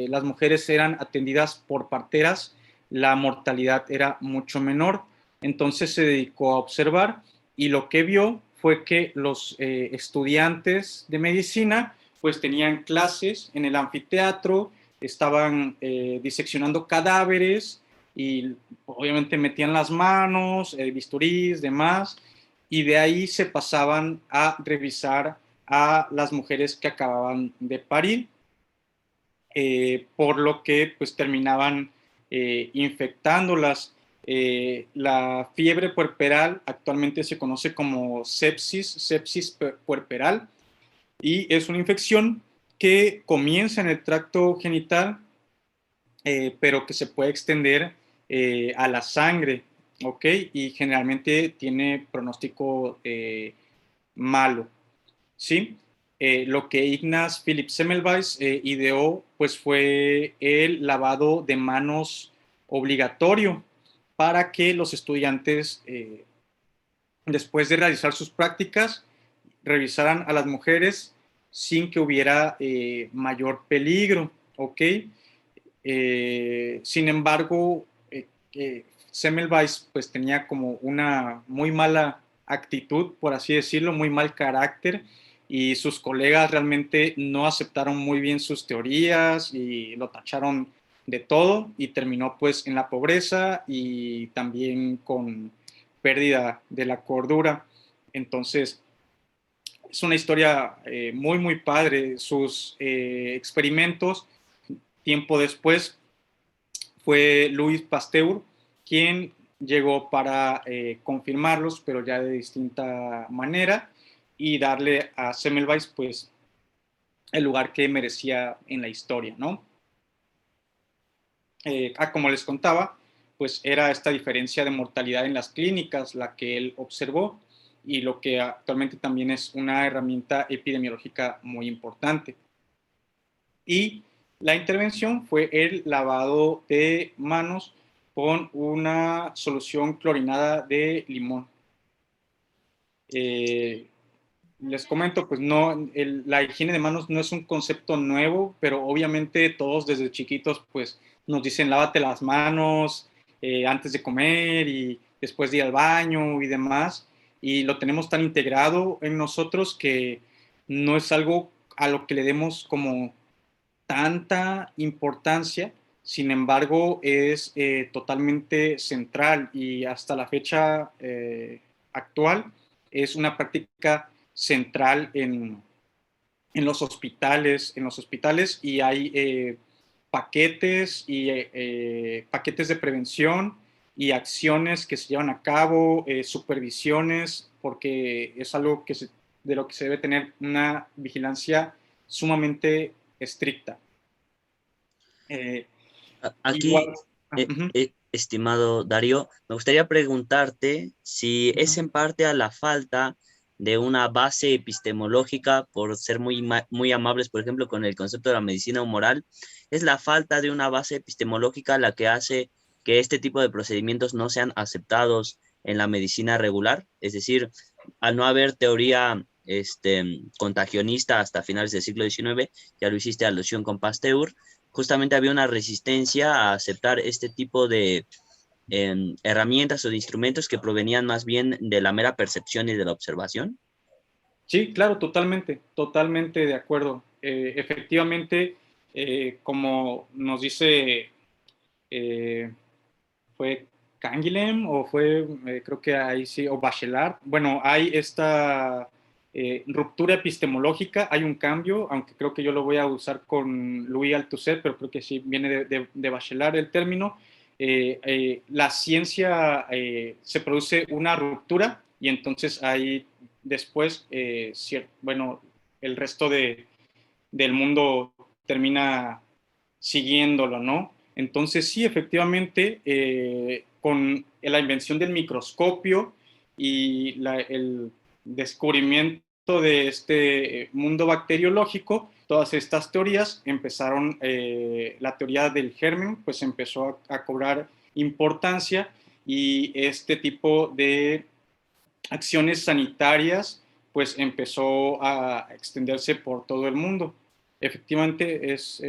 las mujeres eran atendidas por parteras, la mortalidad era mucho menor. Entonces se dedicó a observar, y lo que vio fue que los estudiantes de medicina pues tenían clases en el anfiteatro, estaban diseccionando cadáveres y obviamente metían las manos, bisturís, demás, y de ahí se pasaban a revisar a las mujeres que acababan de parir, por lo que pues terminaban infectándolas. La fiebre puerperal actualmente se conoce como sepsis puerperal, y es una infección que comienza en el tracto genital, pero que se puede extender a la sangre, ¿ok? Y generalmente tiene pronóstico malo, ¿sí? Lo que Ignaz Philipp Semmelweis ideó pues fue el lavado de manos obligatorio para que los estudiantes, después de realizar sus prácticas, revisaran a las mujeres sin que hubiera mayor peligro, ¿ok? Sin embargo, Semmelweis pues tenía como una muy mala actitud, por así decirlo, muy mal carácter, y sus colegas realmente no aceptaron muy bien sus teorías y lo tacharon de todo, y terminó pues en la pobreza y también con pérdida de la cordura. Entonces, es una historia muy, muy padre. Sus experimentos, tiempo después, fue Louis Pasteur quien llegó para confirmarlos, pero ya de distinta manera, y darle a Semmelweis pues el lugar que merecía en la historia, ¿no? Como les contaba, pues era esta diferencia de mortalidad en las clínicas la que él observó, y lo que actualmente también es una herramienta epidemiológica muy importante. Y la intervención fue el lavado de manos con una solución clorinada de limón. Les comento, pues no, la higiene de manos no es un concepto nuevo, pero obviamente todos desde chiquitos pues nos dicen lávate las manos antes de comer y después de ir al baño y demás, y lo tenemos tan integrado en nosotros que no es algo a lo que le demos como tanta importancia. Sin embargo es totalmente central, y hasta la fecha actual es una práctica central en los hospitales, y hay paquetes de prevención y acciones que se llevan a cabo, supervisiones, porque es algo de lo que se debe tener una vigilancia sumamente estricta. Igual. Aquí, Uh-huh. estimado Darío, me gustaría preguntarte si es en parte a la falta de una base epistemológica, por ser muy amables, por ejemplo, con el concepto de la medicina humoral, es la falta de una base epistemológica la que hace que este tipo de procedimientos no sean aceptados en la medicina regular. Es decir, al no haber teoría contagionista hasta finales del siglo XIX, ya lo hiciste alusión con Pasteur, justamente había una resistencia a aceptar este tipo herramientas o de instrumentos que provenían más bien de la mera percepción y de la observación. Sí, claro, totalmente, totalmente de acuerdo. Efectivamente, como nos dice, eh, fue Canguilhem o fue, creo que ahí sí, o Bachelard. Bueno, hay esta ruptura epistemológica, hay un cambio, aunque creo que yo lo voy a usar con Louis Althusser, pero creo que sí viene de Bachelard el término. La ciencia se produce una ruptura y entonces ahí después, bueno, el resto del mundo termina siguiéndolo, ¿no? Entonces sí, efectivamente, con la invención del microscopio y el descubrimiento de este mundo bacteriológico, todas estas teorías empezaron, la teoría del germen, pues empezó a cobrar importancia y este tipo de acciones sanitarias, pues empezó a extenderse por todo el mundo. Efectivamente es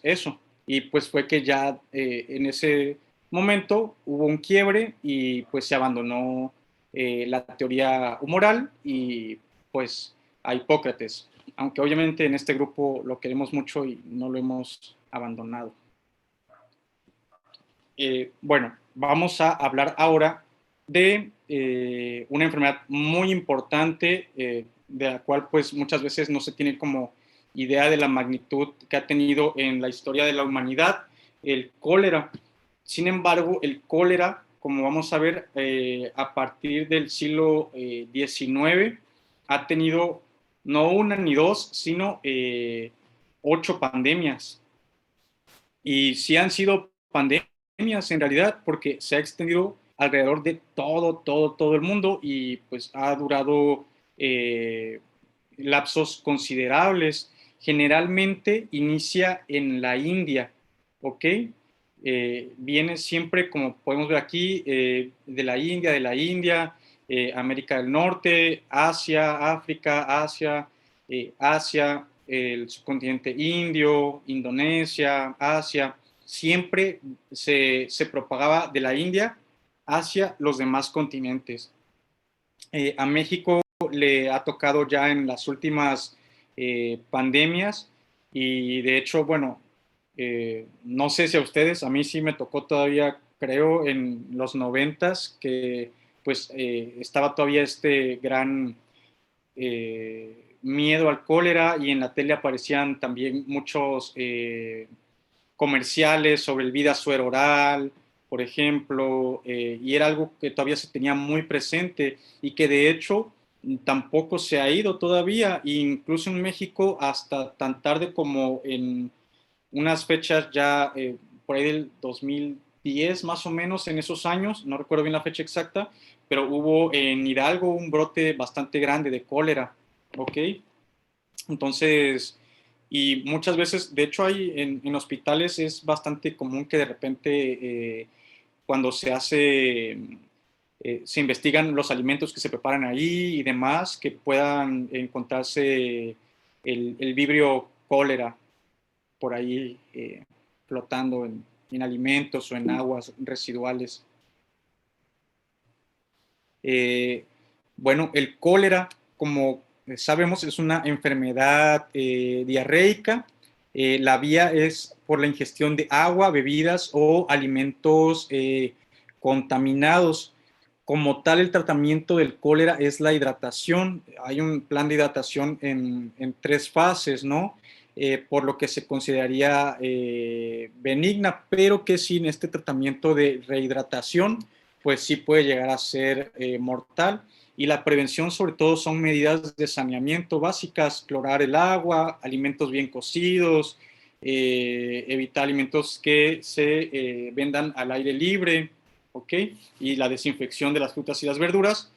eso. Y pues fue que ya en ese momento hubo un quiebre y pues se abandonó la teoría humoral y pues a Hipócrates. Aunque obviamente en este grupo lo queremos mucho y no lo hemos abandonado. Bueno, vamos a hablar ahora de una enfermedad muy importante, de la cual pues muchas veces no se tiene como idea de la magnitud que ha tenido en la historia de la humanidad, el cólera. Sin embargo, el cólera, como vamos a ver, a partir del siglo XIX, ha tenido no una ni dos, sino 8 pandemias. Y sí han sido pandemias en realidad, porque se ha extendido alrededor de todo el mundo y pues ha durado eh, lapsos considerables. Generalmente inicia en la India, ¿ok? Viene siempre, como podemos ver aquí, de la India, América del Norte, Asia, África, Asia, el subcontinente indio, Indonesia, Asia, siempre se propagaba de la India hacia los demás continentes. A México le ha tocado ya en las últimas pandemias y de hecho, bueno, no sé si a ustedes, a mí sí me tocó todavía, creo, en los 90s, que pues estaba todavía este gran miedo al cólera y en la tele aparecían también muchos comerciales sobre el vida suero oral, por ejemplo, y era algo que todavía se tenía muy presente y que de hecho tampoco se ha ido todavía, incluso en México hasta tan tarde como en unas fechas ya por ahí del 2010 más o menos, en esos años, no recuerdo bien la fecha exacta, pero hubo en Hidalgo un brote bastante grande de cólera, ¿ok? Entonces, y muchas veces, de hecho hay en hospitales es bastante común que de repente cuando se hace, se investigan los alimentos que se preparan ahí y demás, que puedan encontrarse el vibrio cólera por ahí flotando en alimentos o en aguas residuales. Eh, bueno, el cólera, como sabemos, es una enfermedad diarreica. La vía es por la ingestión de agua, bebidas o alimentos contaminados. Como tal, el tratamiento del cólera es la hidratación. Hay un plan de hidratación en 3 fases, ¿no? Por lo que se consideraría benigna, pero que sin este tratamiento de rehidratación, pues sí puede llegar a ser mortal. Y la prevención sobre todo son medidas de saneamiento básicas, clorar el agua, alimentos bien cocidos, evitar alimentos que se vendan al aire libre, ¿ok? Y la desinfección de las frutas y las verduras,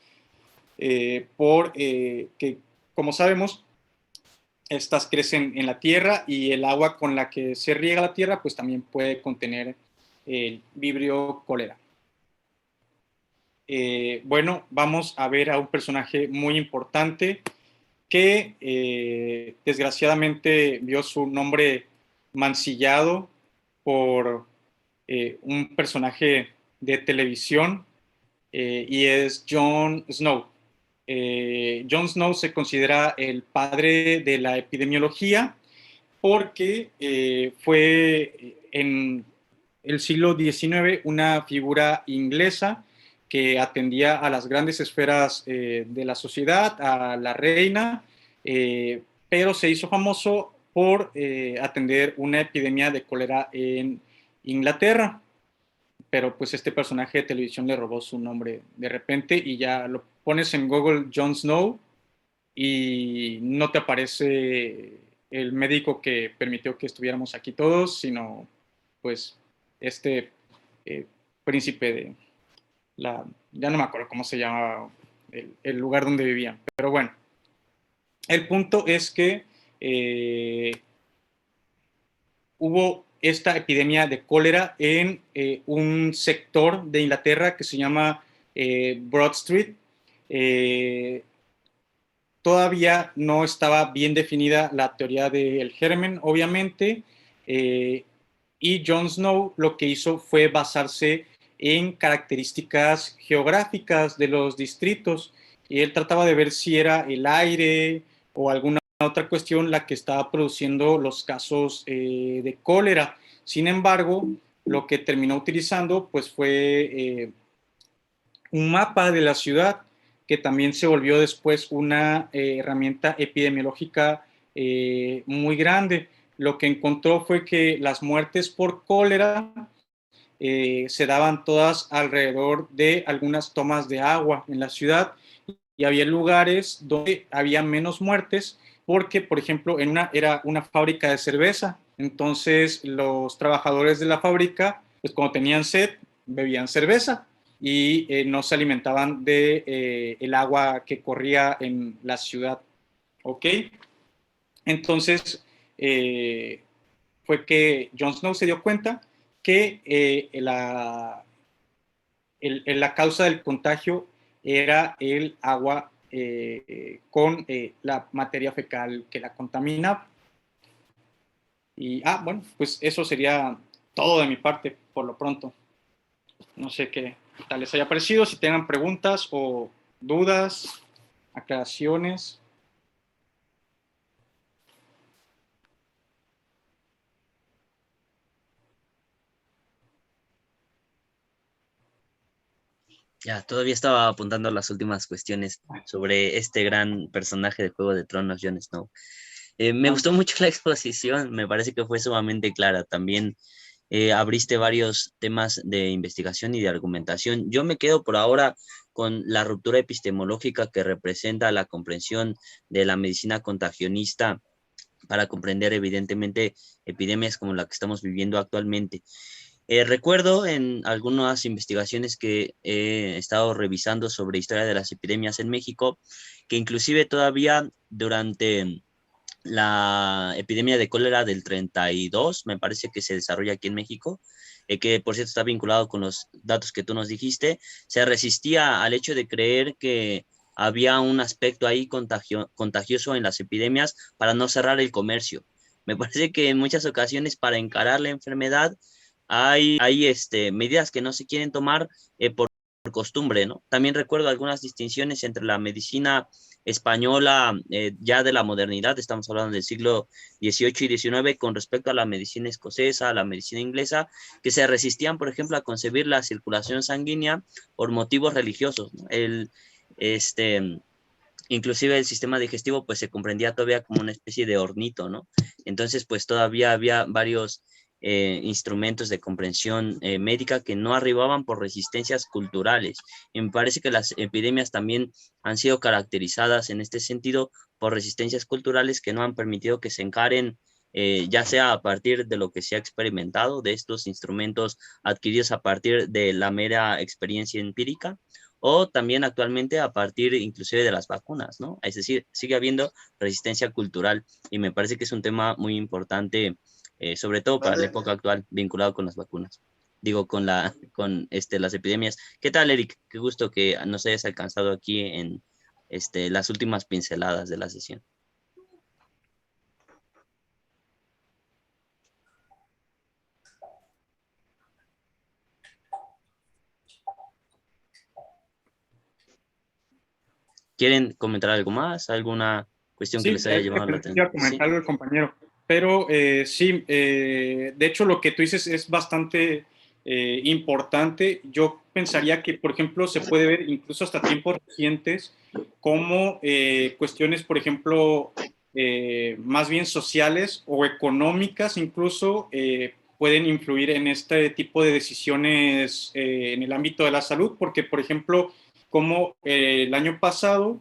que como sabemos, estas crecen en la tierra y el agua con la que se riega la tierra pues también puede contener el vibrio cólera. Bueno, vamos a ver a un personaje muy importante que desgraciadamente vio su nombre mancillado por un personaje de televisión y es Jon Snow. Jon Snow se considera el padre de la epidemiología porque fue en el siglo XIX una figura inglesa que atendía a las grandes esferas de la sociedad, a la reina, pero se hizo famoso por atender una epidemia de cólera en Inglaterra. Pero pues este personaje de televisión le robó su nombre de repente y ya lo pones en Google Jon Snow y no te aparece el médico que permitió que estuviéramos aquí todos, sino pues este eh, príncipe de la, ya no me acuerdo cómo se llamaba el lugar donde vivían, pero bueno, el punto es que hubo esta epidemia de cólera en un sector de Inglaterra que se llama Broad Street. Todavía no estaba bien definida la teoría del germen, obviamente, y Jon Snow lo que hizo fue basarse en características geográficas de los distritos, y él trataba de ver si era el aire o alguna otra cuestión la que estaba produciendo los casos de cólera. Sin embargo, lo que terminó utilizando pues fue un mapa de la ciudad que también se volvió después una herramienta epidemiológica muy grande. Lo que encontró fue que las muertes por cólera se daban todas alrededor de algunas tomas de agua en la ciudad y había lugares donde había menos muertes porque, por ejemplo, era una fábrica de cerveza. Entonces, los trabajadores de la fábrica, pues cuando tenían sed, bebían cerveza y no se alimentaban de el agua que corría en la ciudad. ¿Ok? Entonces, fue que Jon Snow se dio cuenta que la causa del contagio era el agua con la materia fecal que la contamina. Y, bueno, pues eso sería todo de mi parte por lo pronto. No sé qué tal les haya parecido, si tengan preguntas o dudas, aclaraciones. Ya, todavía estaba apuntando a las últimas cuestiones sobre este gran personaje de Juego de Tronos, Jon Snow. Me gustó mucho la exposición, me parece que fue sumamente clara. También abriste varios temas de investigación y de argumentación. Yo me quedo por ahora con la ruptura epistemológica que representa la comprensión de la medicina contagionista para comprender evidentemente epidemias como la que estamos viviendo actualmente. Recuerdo en algunas investigaciones que he estado revisando sobre historia de las epidemias en México, que inclusive todavía durante la epidemia de cólera del 32, me parece que se desarrolla aquí en México, que por cierto está vinculado con los datos que tú nos dijiste, se resistía al hecho de creer que había un aspecto ahí contagioso en las epidemias para no cerrar el comercio. Me parece que en muchas ocasiones para encarar la enfermedad hay medidas que no se quieren tomar por costumbre, ¿no? También recuerdo algunas distinciones entre la medicina española ya de la modernidad, estamos hablando del siglo XVIII y XIX, con respecto a la medicina escocesa, a la medicina inglesa, que se resistían, por ejemplo, a concebir la circulación sanguínea por motivos religiosos, ¿no? Inclusive el sistema digestivo pues se comprendía todavía como una especie de hornito, ¿no? Entonces pues todavía había varios instrumentos de comprensión médica que no arribaban por resistencias culturales. Y me parece que las epidemias también han sido caracterizadas en este sentido por resistencias culturales que no han permitido que se encaren, ya sea a partir de lo que se ha experimentado, de estos instrumentos adquiridos a partir de la mera experiencia empírica, o también actualmente a partir inclusive de las vacunas, ¿no? Es decir, sigue habiendo resistencia cultural y me parece que es un tema muy importante, sobre todo para la época actual, vinculado con las vacunas. Digo, con las epidemias. ¿Qué tal, Eric? Qué gusto que nos hayas alcanzado aquí en las últimas pinceladas de la sesión. ¿Quieren comentar algo más? ¿Alguna cuestión que Sí, les haya es llamado que la pensé que iba atención? a Sí. comentarlo el compañero, pero sí, de hecho lo que tú dices es bastante importante. Yo pensaría que, por ejemplo, se puede ver incluso hasta tiempos recientes como cuestiones, por ejemplo, más bien sociales o económicas incluso pueden influir en este tipo de decisiones en el ámbito de la salud, porque, por ejemplo, como el año pasado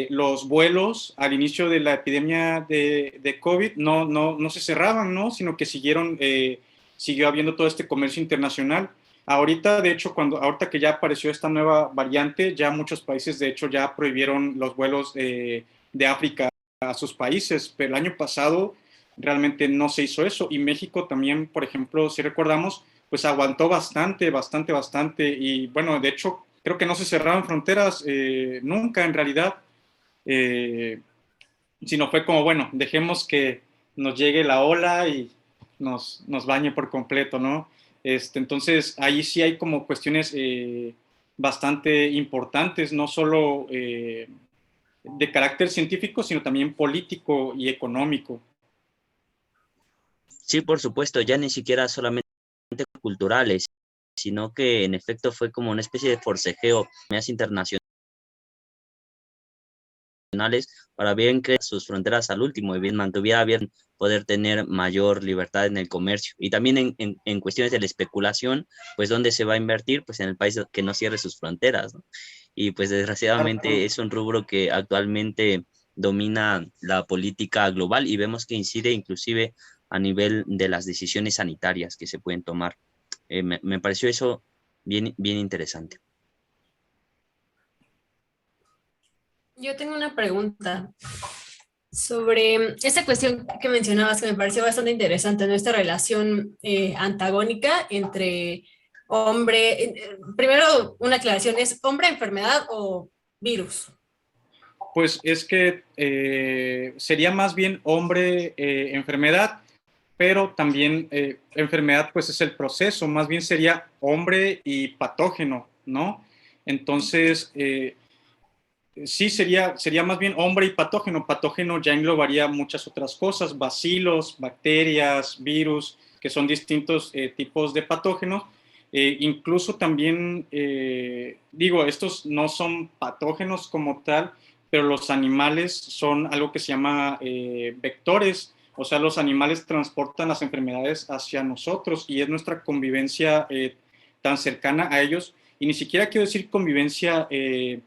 los vuelos al inicio de la epidemia de COVID no se cerraban, ¿no? Sino que siguió habiendo todo este comercio internacional. Ahorita, de hecho, ahorita que ya apareció esta nueva variante, ya muchos países, de hecho, ya prohibieron los vuelos de África a sus países, pero el año pasado realmente no se hizo eso. Y México también, por ejemplo, si recordamos, pues aguantó bastante. Y bueno, de hecho, creo que no se cerraron fronteras nunca en realidad, eh, sino fue como, bueno, dejemos que nos llegue la ola y nos bañe por completo, ¿no? Entonces, ahí sí hay como cuestiones bastante importantes, no solo de carácter científico, sino también político y económico. Sí, por supuesto, ya ni siquiera solamente culturales, sino que en efecto fue como una especie de forcejeo más internacionales para bien crear sus fronteras al último y bien mantuviera bien poder tener mayor libertad en el comercio. Y también en cuestiones de la especulación, pues dónde se va a invertir, pues en el país que no cierre sus fronteras, ¿no? Y pues desgraciadamente es un rubro que actualmente domina la política global y vemos que incide inclusive a nivel de las decisiones sanitarias que se pueden tomar. Me pareció eso bien interesante. Yo tengo una pregunta sobre esta cuestión que mencionabas que me pareció bastante interesante, ¿no? Esta relación antagónica entre hombre, primero una aclaración, ¿es hombre, enfermedad o virus? Pues es que sería más bien hombre enfermedad, pero también enfermedad pues es el proceso, más bien sería hombre y patógeno, ¿no? Entonces, sí sería más bien hombre y patógeno. Patógeno ya englobaría muchas otras cosas, bacilos, bacterias, virus, que son distintos tipos de patógenos. Incluso también, digo, estos no son patógenos como tal, pero los animales son algo que se llama vectores, o sea, los animales transportan las enfermedades hacia nosotros y es nuestra convivencia tan cercana a ellos. Y ni siquiera quiero decir convivencia de,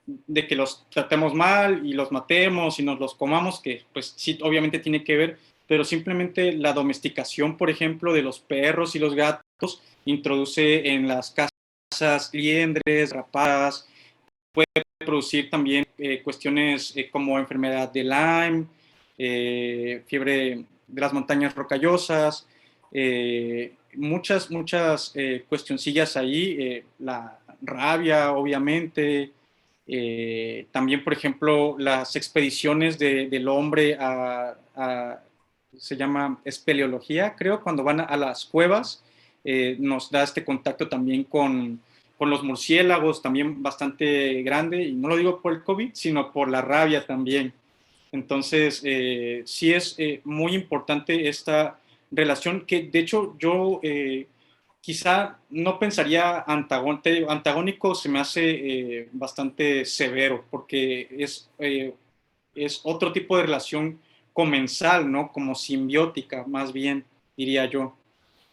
de que los tratemos mal y los matemos y nos los comamos, que pues sí, obviamente tiene que ver, pero simplemente la domesticación, por ejemplo, de los perros y los gatos introduce en las casas liendres, rapadas, puede producir también cuestiones como enfermedad de Lyme, fiebre de las montañas rocallosas, muchas cuestioncillas ahí, la rabia, obviamente, también, por ejemplo, las expediciones del hombre se llama espeleología, creo, cuando van a las cuevas, nos da este contacto también con los murciélagos, también bastante grande, y no lo digo por el COVID, sino por la rabia también. Entonces, sí es muy importante esta relación que, de hecho, yo quizá no pensaría antagónico, se me hace bastante severo, porque es otro tipo de relación comensal, ¿no? Como simbiótica, más bien, diría yo.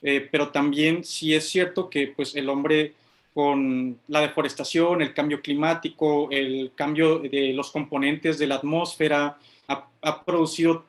Pero también sí es cierto que pues el hombre con la deforestación, el cambio climático, el cambio de los componentes de la atmósfera, ha producido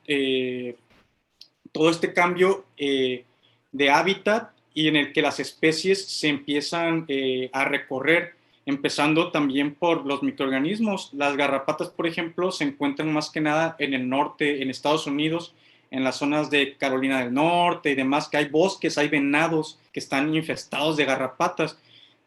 todo este cambio de hábitat y en el que las especies se empiezan a recorrer, empezando también por los microorganismos. Las garrapatas, por ejemplo, se encuentran más que nada en el norte, en Estados Unidos, en las zonas de Carolina del Norte y demás, que hay bosques, hay venados que están infestados de garrapatas,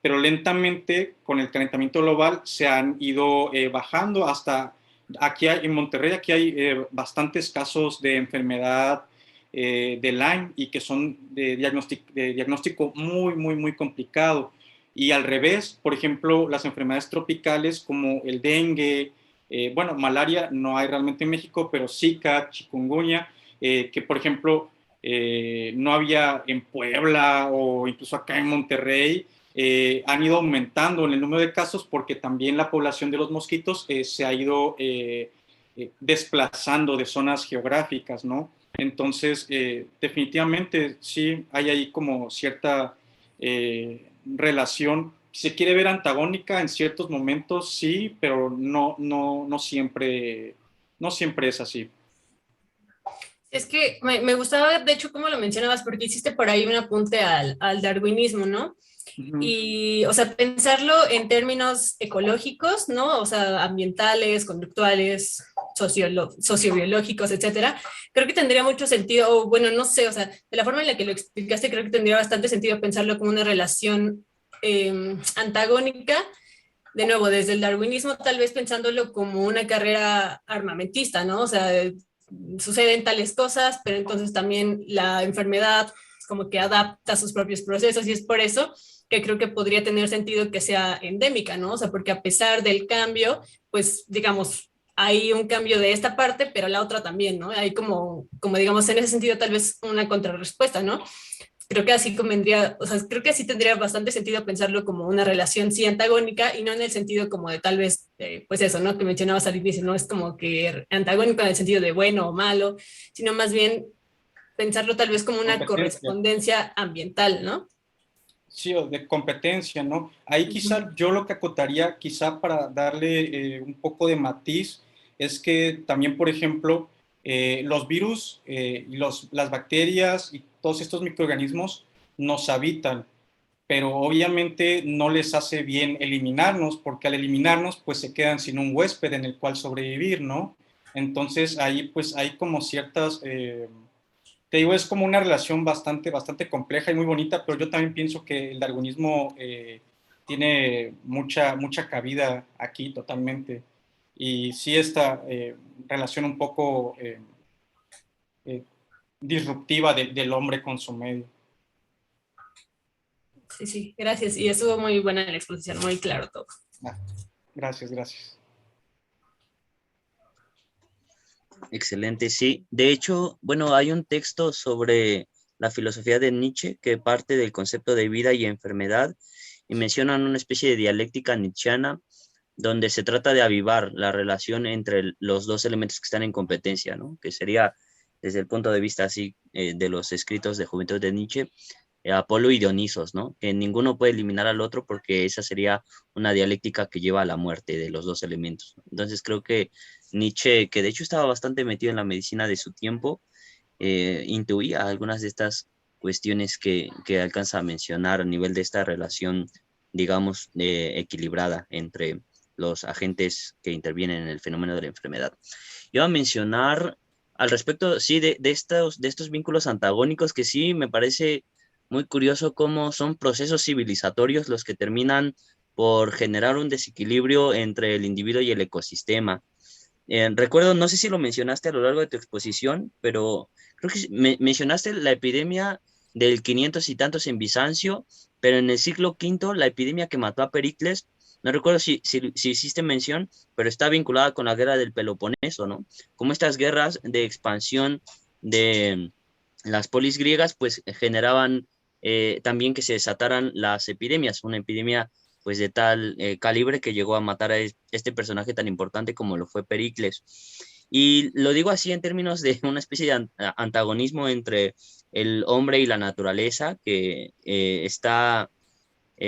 pero lentamente con el calentamiento global se han ido bajando hasta aquí en Monterrey, aquí hay bastantes casos de enfermedad de Lyme y que son de diagnóstico muy complicado. Y al revés, por ejemplo, las enfermedades tropicales como el dengue, bueno, malaria no hay realmente en México, pero Zika, chikungunya, que por ejemplo no había en Puebla o incluso acá en Monterrey, han ido aumentando en el número de casos porque también la población de los mosquitos se ha ido desplazando de zonas geográficas, ¿no? Entonces, definitivamente sí hay ahí como cierta relación. Se quiere ver antagónica en ciertos momentos, sí, pero no siempre, no siempre es así. Es que me gustaba, de hecho, cómo lo mencionabas, porque hiciste por ahí un apunte al darwinismo, ¿no? Ujú. Y, o sea, pensarlo en términos ecológicos, ¿no? O sea, ambientales, conductuales, sociobiológicos, etcétera. Creo que tendría mucho sentido, o bueno, no sé, o sea, de la forma en la que lo explicaste, creo que tendría bastante sentido pensarlo como una relación antagónica, de nuevo, desde el darwinismo, tal vez pensándolo como una carrera armamentista, ¿no? O sea, suceden tales cosas, pero entonces también la enfermedad como que adapta sus propios procesos y es por eso que creo que podría tener sentido que sea endémica, ¿no? O sea, porque a pesar del cambio, pues digamos, hay un cambio de esta parte, pero la otra también, ¿no? Hay como digamos, en ese sentido tal vez una contrarrespuesta, ¿no? Creo que así convendría, o sea, creo que así tendría bastante sentido pensarlo como una relación sí antagónica y no en el sentido como de tal vez, pues eso, ¿no? Que mencionabas al inicio, no es como que antagónico en el sentido de bueno o malo, sino más bien pensarlo tal vez como una Competencia. correspondencia ambiental, ¿no? Sí, o de competencia, ¿no? Ahí quizá yo lo que acotaría, quizá para darle un poco de matiz, es que también, por ejemplo, los virus y las bacterias y todos estos microorganismos nos habitan, pero obviamente no les hace bien eliminarnos, porque al eliminarnos, pues se quedan sin un huésped en el cual sobrevivir, ¿no? Entonces ahí pues hay como ciertas te digo, es como una relación bastante compleja y muy bonita, pero yo también pienso que el darwinismo tiene mucha cabida aquí totalmente. Y sí, esta relación un poco eh, disruptiva del hombre con su medio. Sí, sí, gracias. Y estuvo muy buena la exposición, muy claro todo. Ah, gracias. Excelente, sí. De hecho, bueno, hay un texto sobre la filosofía de Nietzsche que parte del concepto de vida y enfermedad y mencionan una especie de dialéctica nietzscheana donde se trata de avivar la relación entre los dos elementos que están en competencia, ¿no? Que sería, desde el punto de vista así de los escritos de juventud de Nietzsche, Apolo y Dionisos, ¿no? Que ninguno puede eliminar al otro porque esa sería una dialéctica que lleva a la muerte de los dos elementos. Entonces creo que Nietzsche, que de hecho estaba bastante metido en la medicina de su tiempo, intuía algunas de estas cuestiones que alcanza a mencionar a nivel de esta relación, digamos, equilibrada entre los agentes que intervienen en el fenómeno de la enfermedad. Iba a mencionar al respecto, sí, de estos vínculos antagónicos que sí me parece muy curioso cómo son procesos civilizatorios los que terminan por generar un desequilibrio entre el individuo y el ecosistema. Recuerdo, no sé si lo mencionaste a lo largo de tu exposición, pero creo que mencionaste la epidemia del 500 y tantos en Bizancio, pero en el siglo V, la epidemia que mató a Pericles, no recuerdo si hiciste mención, pero está vinculada con la guerra del Peloponeso, ¿no? Como estas guerras de expansión de las polis griegas, pues generaban también que se desataran las epidemias, una epidemia pues de tal calibre que llegó a matar a este personaje tan importante como lo fue Pericles. Y lo digo así en términos de una especie de antagonismo entre el hombre y la naturaleza que está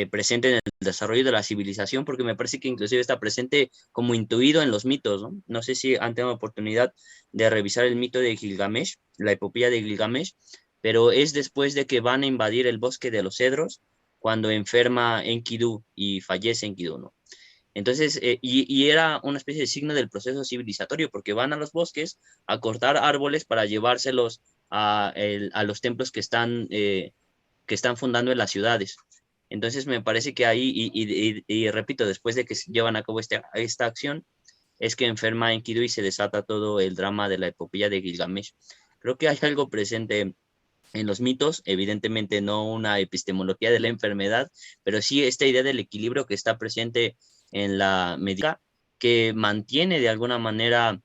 presente en el desarrollo de la civilización, porque me parece que inclusive está presente como intuido en los mitos, ¿no? No sé si han tenido oportunidad de revisar el mito de Gilgamesh, la epopeya de Gilgamesh, pero es después de que van a invadir el bosque de los cedros, cuando enferma Enkidu y fallece Enkidu, ¿no? Entonces, y era una especie de signo del proceso civilizatorio, porque van a los bosques a cortar árboles para llevárselos a los templos que están fundando en las ciudades. Entonces, me parece que ahí, y repito, después de que se llevan a cabo esta acción, es que enferma Enkidu y se desata todo el drama de la epopeya de Gilgamesh. Creo que hay algo presente en los mitos, evidentemente no una epistemología de la enfermedad, pero sí esta idea del equilibrio que está presente en la medicina, que mantiene de alguna manera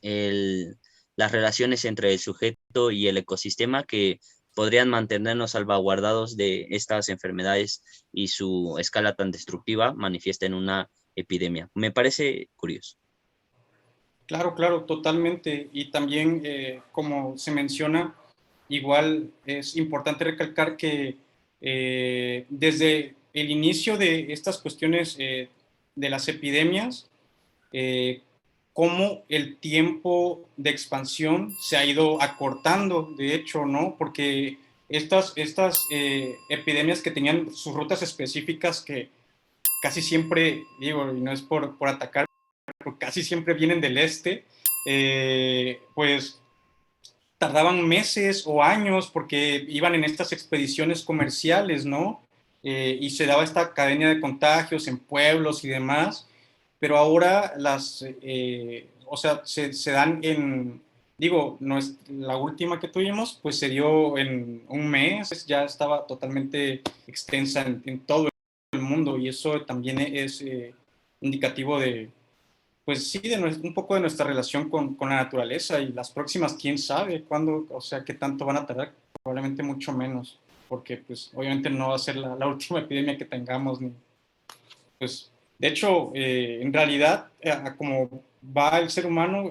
el, las relaciones entre el sujeto y el ecosistema que podrían mantenernos salvaguardados de estas enfermedades y su escala tan destructiva manifiesta en una epidemia. Me parece curioso. Claro, claro, totalmente. Y también, como se menciona, igual es importante recalcar que desde el inicio de estas cuestiones de las epidemias, eh, cómo el tiempo de expansión se ha ido acortando, de hecho, ¿no? Porque estas epidemias que tenían sus rutas específicas que casi siempre, digo, y no es por atacar, pero casi siempre vienen del este, pues tardaban meses o años porque iban en estas expediciones comerciales, ¿no? Y se daba esta cadena de contagios en pueblos y demás, pero ahora o sea, se dan digo, no es la última que tuvimos, pues se dio en un mes, ya estaba totalmente extensa en todo el mundo y eso también es indicativo de, pues sí, un poco de nuestra relación con la naturaleza y las próximas, quién sabe cuándo, o sea, qué tanto van a tardar, probablemente mucho menos, porque pues obviamente no va a ser la última epidemia que tengamos, ni, pues de hecho, en realidad, a como va el ser humano,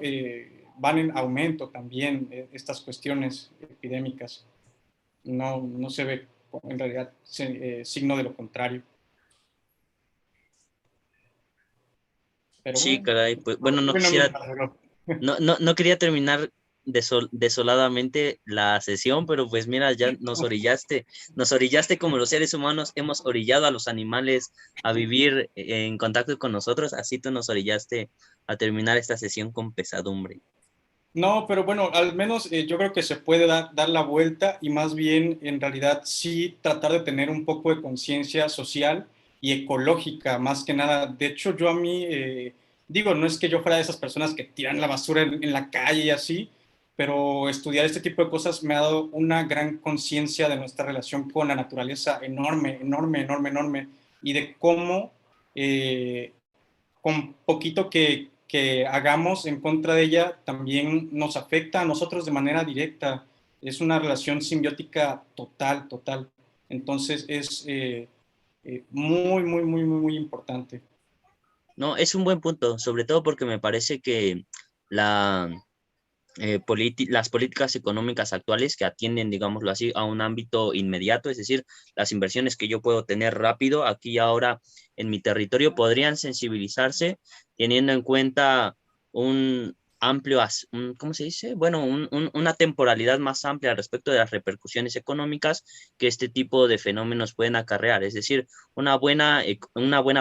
van en aumento también estas cuestiones epidémicas, no se ve en realidad signo de lo contrario, pero Sí, bueno, caray, pues bueno, no bueno, quisiera, mientras, no quería terminar desoladamente la sesión, pero pues mira, ya nos orillaste como los seres humanos, hemos orillado a los animales a vivir en contacto con nosotros, así tú nos orillaste a terminar esta sesión con pesadumbre. no, pero bueno, al menos yo creo que se puede dar la vuelta y más bien en realidad sí tratar de tener un poco de conciencia social y ecológica, más que nada. De hecho, yo a mí, digo, no es que yo fuera de esas personas que tiran la basura en la calle y así, pero estudiar este tipo de cosas me ha dado una gran conciencia de nuestra relación con la naturaleza enorme, enorme, enorme, enorme, y de cómo con poquito que hagamos en contra de ella, también nos afecta a nosotros de manera directa. Es una relación simbiótica total, total. Entonces es muy, muy, muy, muy, muy importante. No, es un buen punto, sobre todo porque me parece que la, las políticas económicas actuales que atienden, digámoslo así, a un ámbito inmediato, es decir, las inversiones que yo puedo tener rápido aquí y ahora en mi territorio podrían sensibilizarse teniendo en cuenta un amplio, ¿cómo se dice? Bueno, una temporalidad más amplia respecto de las repercusiones económicas que este tipo de fenómenos pueden acarrear. Es decir, una buena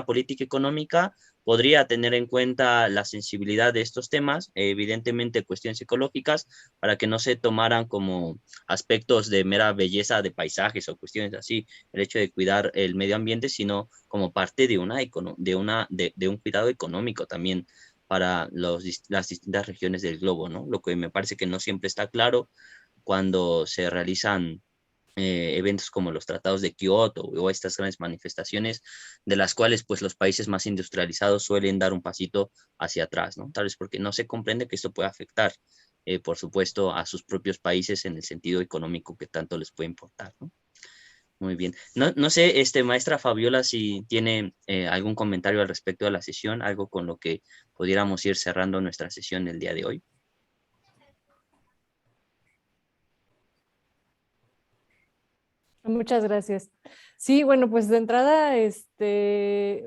política económica podría tener en cuenta la sensibilidad de estos temas, evidentemente cuestiones ecológicas, para que no se tomaran como aspectos de mera belleza de paisajes o cuestiones así, el hecho de cuidar el medio ambiente, sino como parte de de un cuidado económico también para las distintas regiones del globo, ¿no? Lo que me parece que no siempre está claro cuando se realizan eventos como los tratados de Kioto o estas grandes manifestaciones de las cuales pues los países más industrializados suelen dar un pasito hacia atrás, ¿no? Tal vez porque no se comprende que esto puede afectar, por supuesto, a sus propios países en el sentido económico que tanto les puede importar, ¿no? Muy bien. No sé, maestra Fabiola, si tiene algún comentario al respecto de la sesión, algo con lo que pudiéramos ir cerrando nuestra sesión el día de hoy. Muchas gracias. Sí, bueno, pues de entrada,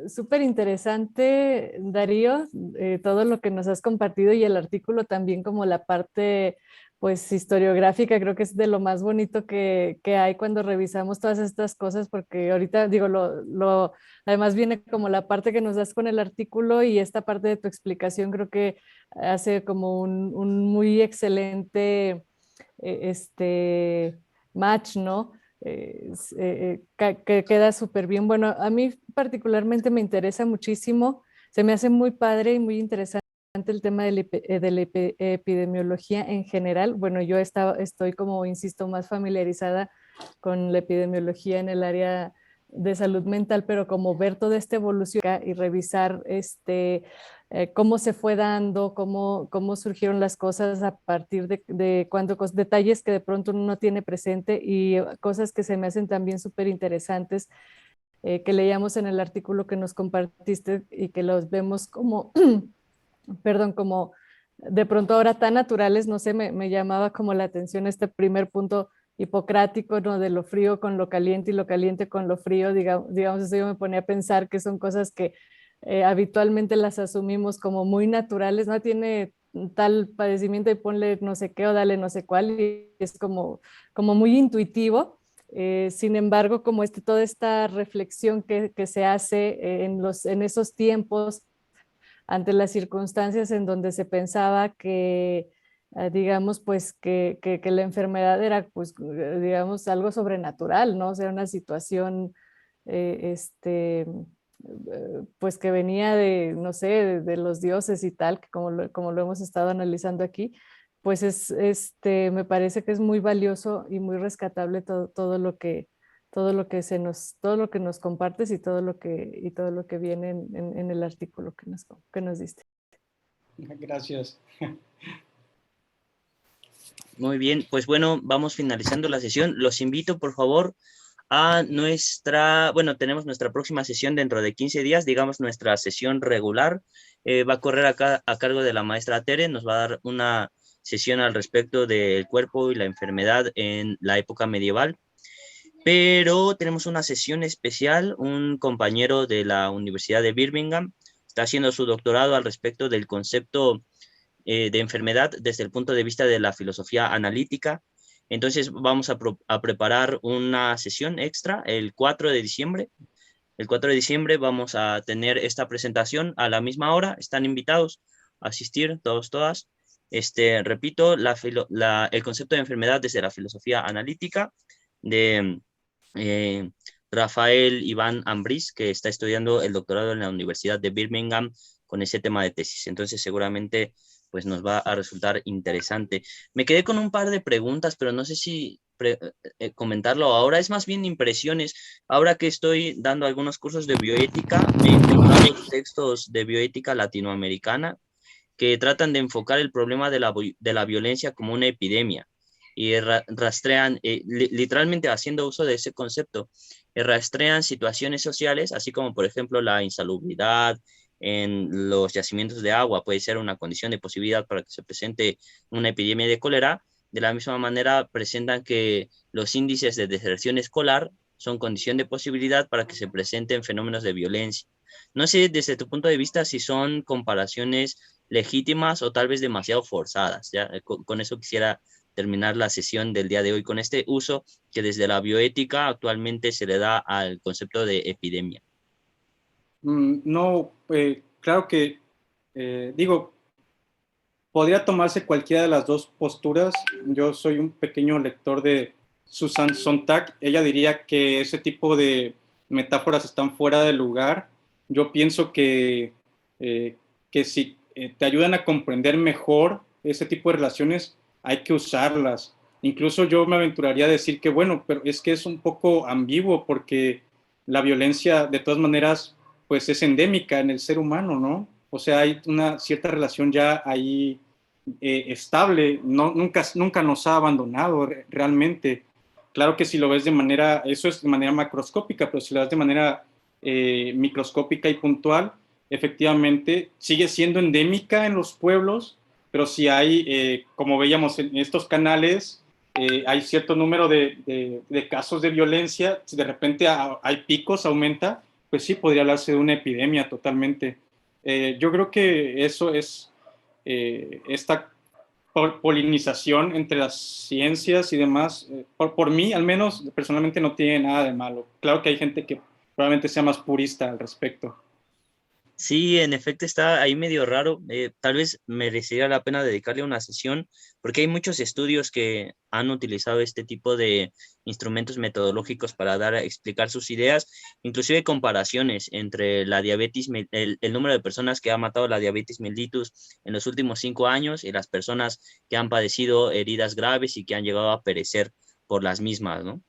súper interesante, Darío, todo lo que nos has compartido y el artículo también como la parte, pues, historiográfica, creo que es de lo más bonito que hay cuando revisamos todas estas cosas, porque ahorita, digo, además viene como la parte que nos das con el artículo y esta parte de tu explicación creo que hace como un muy excelente, match, ¿no? Que queda súper bien. Bueno, a mí particularmente me interesa muchísimo, se me hace muy padre y muy interesante el tema de la epidemiología en general. Bueno, yo estoy como, insisto, más familiarizada con la epidemiología en el área de salud mental, pero como ver toda esta evolución y revisar cómo se fue dando, cómo surgieron las cosas a partir de cuando detalles que de pronto uno no tiene presente y cosas que se me hacen también súper interesantes, que leíamos en el artículo que nos compartiste y que los vemos como, perdón, como de pronto ahora tan naturales. No sé, me llamaba como la atención este primer punto hipocrático, ¿no? De lo frío con lo caliente y lo caliente con lo frío, digamos, eso yo me ponía a pensar que son cosas que habitualmente las asumimos como muy naturales, ¿no? Tiene tal padecimiento y ponle no sé qué o dale no sé cuál, y es como muy intuitivo. Sin embargo, como toda esta reflexión que se hace en esos tiempos ante las circunstancias en donde se pensaba que, digamos, pues que la enfermedad era, pues, digamos, algo sobrenatural, ¿no? O sea, una situación, pues que venía de, no sé, de los dioses y tal, que como lo hemos estado analizando aquí, pues me parece que es muy valioso y muy rescatable todo lo que nos compartes y todo lo que viene en el artículo que nos diste. Gracias. Muy bien, pues bueno, vamos finalizando la sesión. Los invito, por favor, a bueno, tenemos nuestra próxima sesión dentro de 15 días, digamos nuestra sesión regular. Va a correr acá a cargo de la maestra Tere, nos va a dar una sesión al respecto del cuerpo y la enfermedad en la época medieval. Pero tenemos una sesión especial, un compañero de la Universidad de Birmingham está haciendo su doctorado al respecto del concepto de enfermedad desde el punto de vista de la filosofía analítica. Entonces vamos a preparar una sesión extra el 4 de diciembre. El 4 de diciembre vamos a tener esta presentación a la misma hora. Están invitados a asistir todos, todas. Repito, el concepto de enfermedad desde la filosofía analítica de Rafael Iván Ambrís, que está estudiando el doctorado en la Universidad de Birmingham con ese tema de tesis. Entonces seguramente pues nos va a resultar interesante. Me quedé con un par de preguntas, pero no sé si comentarlo ahora. Es más bien impresiones. Ahora que estoy dando algunos cursos de bioética, me he encontrado textos de bioética latinoamericana que tratan de enfocar el problema de la violencia como una epidemia y rastrean, literalmente haciendo uso de ese concepto, rastrean situaciones sociales, así como por ejemplo la insalubridad en los yacimientos de agua puede ser una condición de posibilidad para que se presente una epidemia de cólera. De la misma manera presentan que los índices de deserción escolar son condición de posibilidad para que se presenten fenómenos de violencia. No sé, desde tu punto de vista, si son comparaciones legítimas o tal vez demasiado forzadas. ¿Ya? Con eso quisiera terminar la sesión del día de hoy, con este uso que desde la bioética actualmente se le da al concepto de epidemia. No, claro que, digo, podría tomarse cualquiera de las dos posturas. Yo soy un pequeño lector de Susan Sontag. Ella diría que ese tipo de metáforas están fuera de lugar. Yo pienso que si te ayudan a comprender mejor ese tipo de relaciones, hay que usarlas. Incluso yo me aventuraría a decir que, bueno, pero es que es un poco ambiguo porque la violencia, de todas maneras, pues es endémica en el ser humano, ¿no? O sea, hay una cierta relación ya ahí estable, nunca nos ha abandonado realmente. Claro que si lo ves de manera, eso es de manera macroscópica, pero si lo ves de manera microscópica y puntual, efectivamente sigue siendo endémica en los pueblos, pero si hay, como veíamos en estos canales, hay cierto número de casos de violencia, si de repente hay picos, aumenta, pues sí, podría hablarse de una epidemia totalmente. Yo creo que eso es esta polinización entre las ciencias y demás, por mí al menos personalmente no tiene nada de malo. Claro que hay gente que probablemente sea más purista al respecto. Sí, en efecto está ahí medio raro. Tal vez merecería la pena dedicarle una sesión, porque hay muchos estudios que han utilizado este tipo de instrumentos metodológicos para dar a explicar sus ideas, inclusive comparaciones entre la diabetes, el número de personas que ha matado la diabetes mellitus en los últimos 5 años y las personas que han padecido heridas graves y que han llegado a perecer por las mismas, ¿no?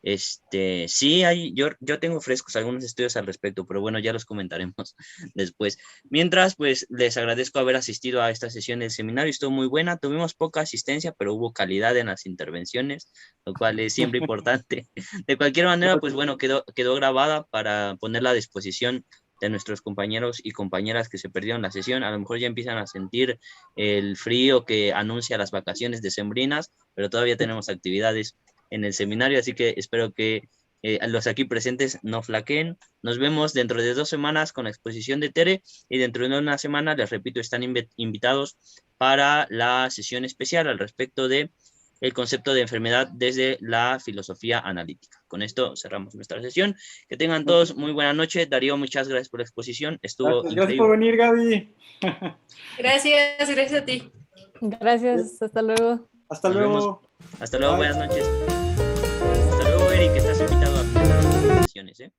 Sí, yo tengo frescos algunos estudios al respecto, pero bueno, ya los comentaremos después. Mientras, pues les agradezco haber asistido a esta sesión del seminario, estuvo muy buena, tuvimos poca asistencia, pero hubo calidad en las intervenciones, lo cual es siempre importante. De cualquier manera, pues bueno, quedó grabada para ponerla a disposición de nuestros compañeros y compañeras que se perdieron la sesión. A lo mejor ya empiezan a sentir el frío que anuncia las vacaciones decembrinas, pero todavía tenemos actividades en el seminario, así que espero que los aquí presentes no flaqueen. Nos vemos dentro de 2 semanas con la exposición de Tere y dentro de una semana, les repito, están invitados para la sesión especial al respecto de el concepto de enfermedad desde la filosofía analítica. Con esto cerramos nuestra sesión. Que tengan todos muy buena noche. Darío, muchas gracias por la exposición. Estuvo Gracias, increíble. gracias por venir, Gaby. Gracias a ti. Gracias, hasta luego. Hasta Nos luego. vemos. Hasta luego, Bye. buenas noches. Hasta luego, Eric, que estás invitado a las sesiones, ¿eh?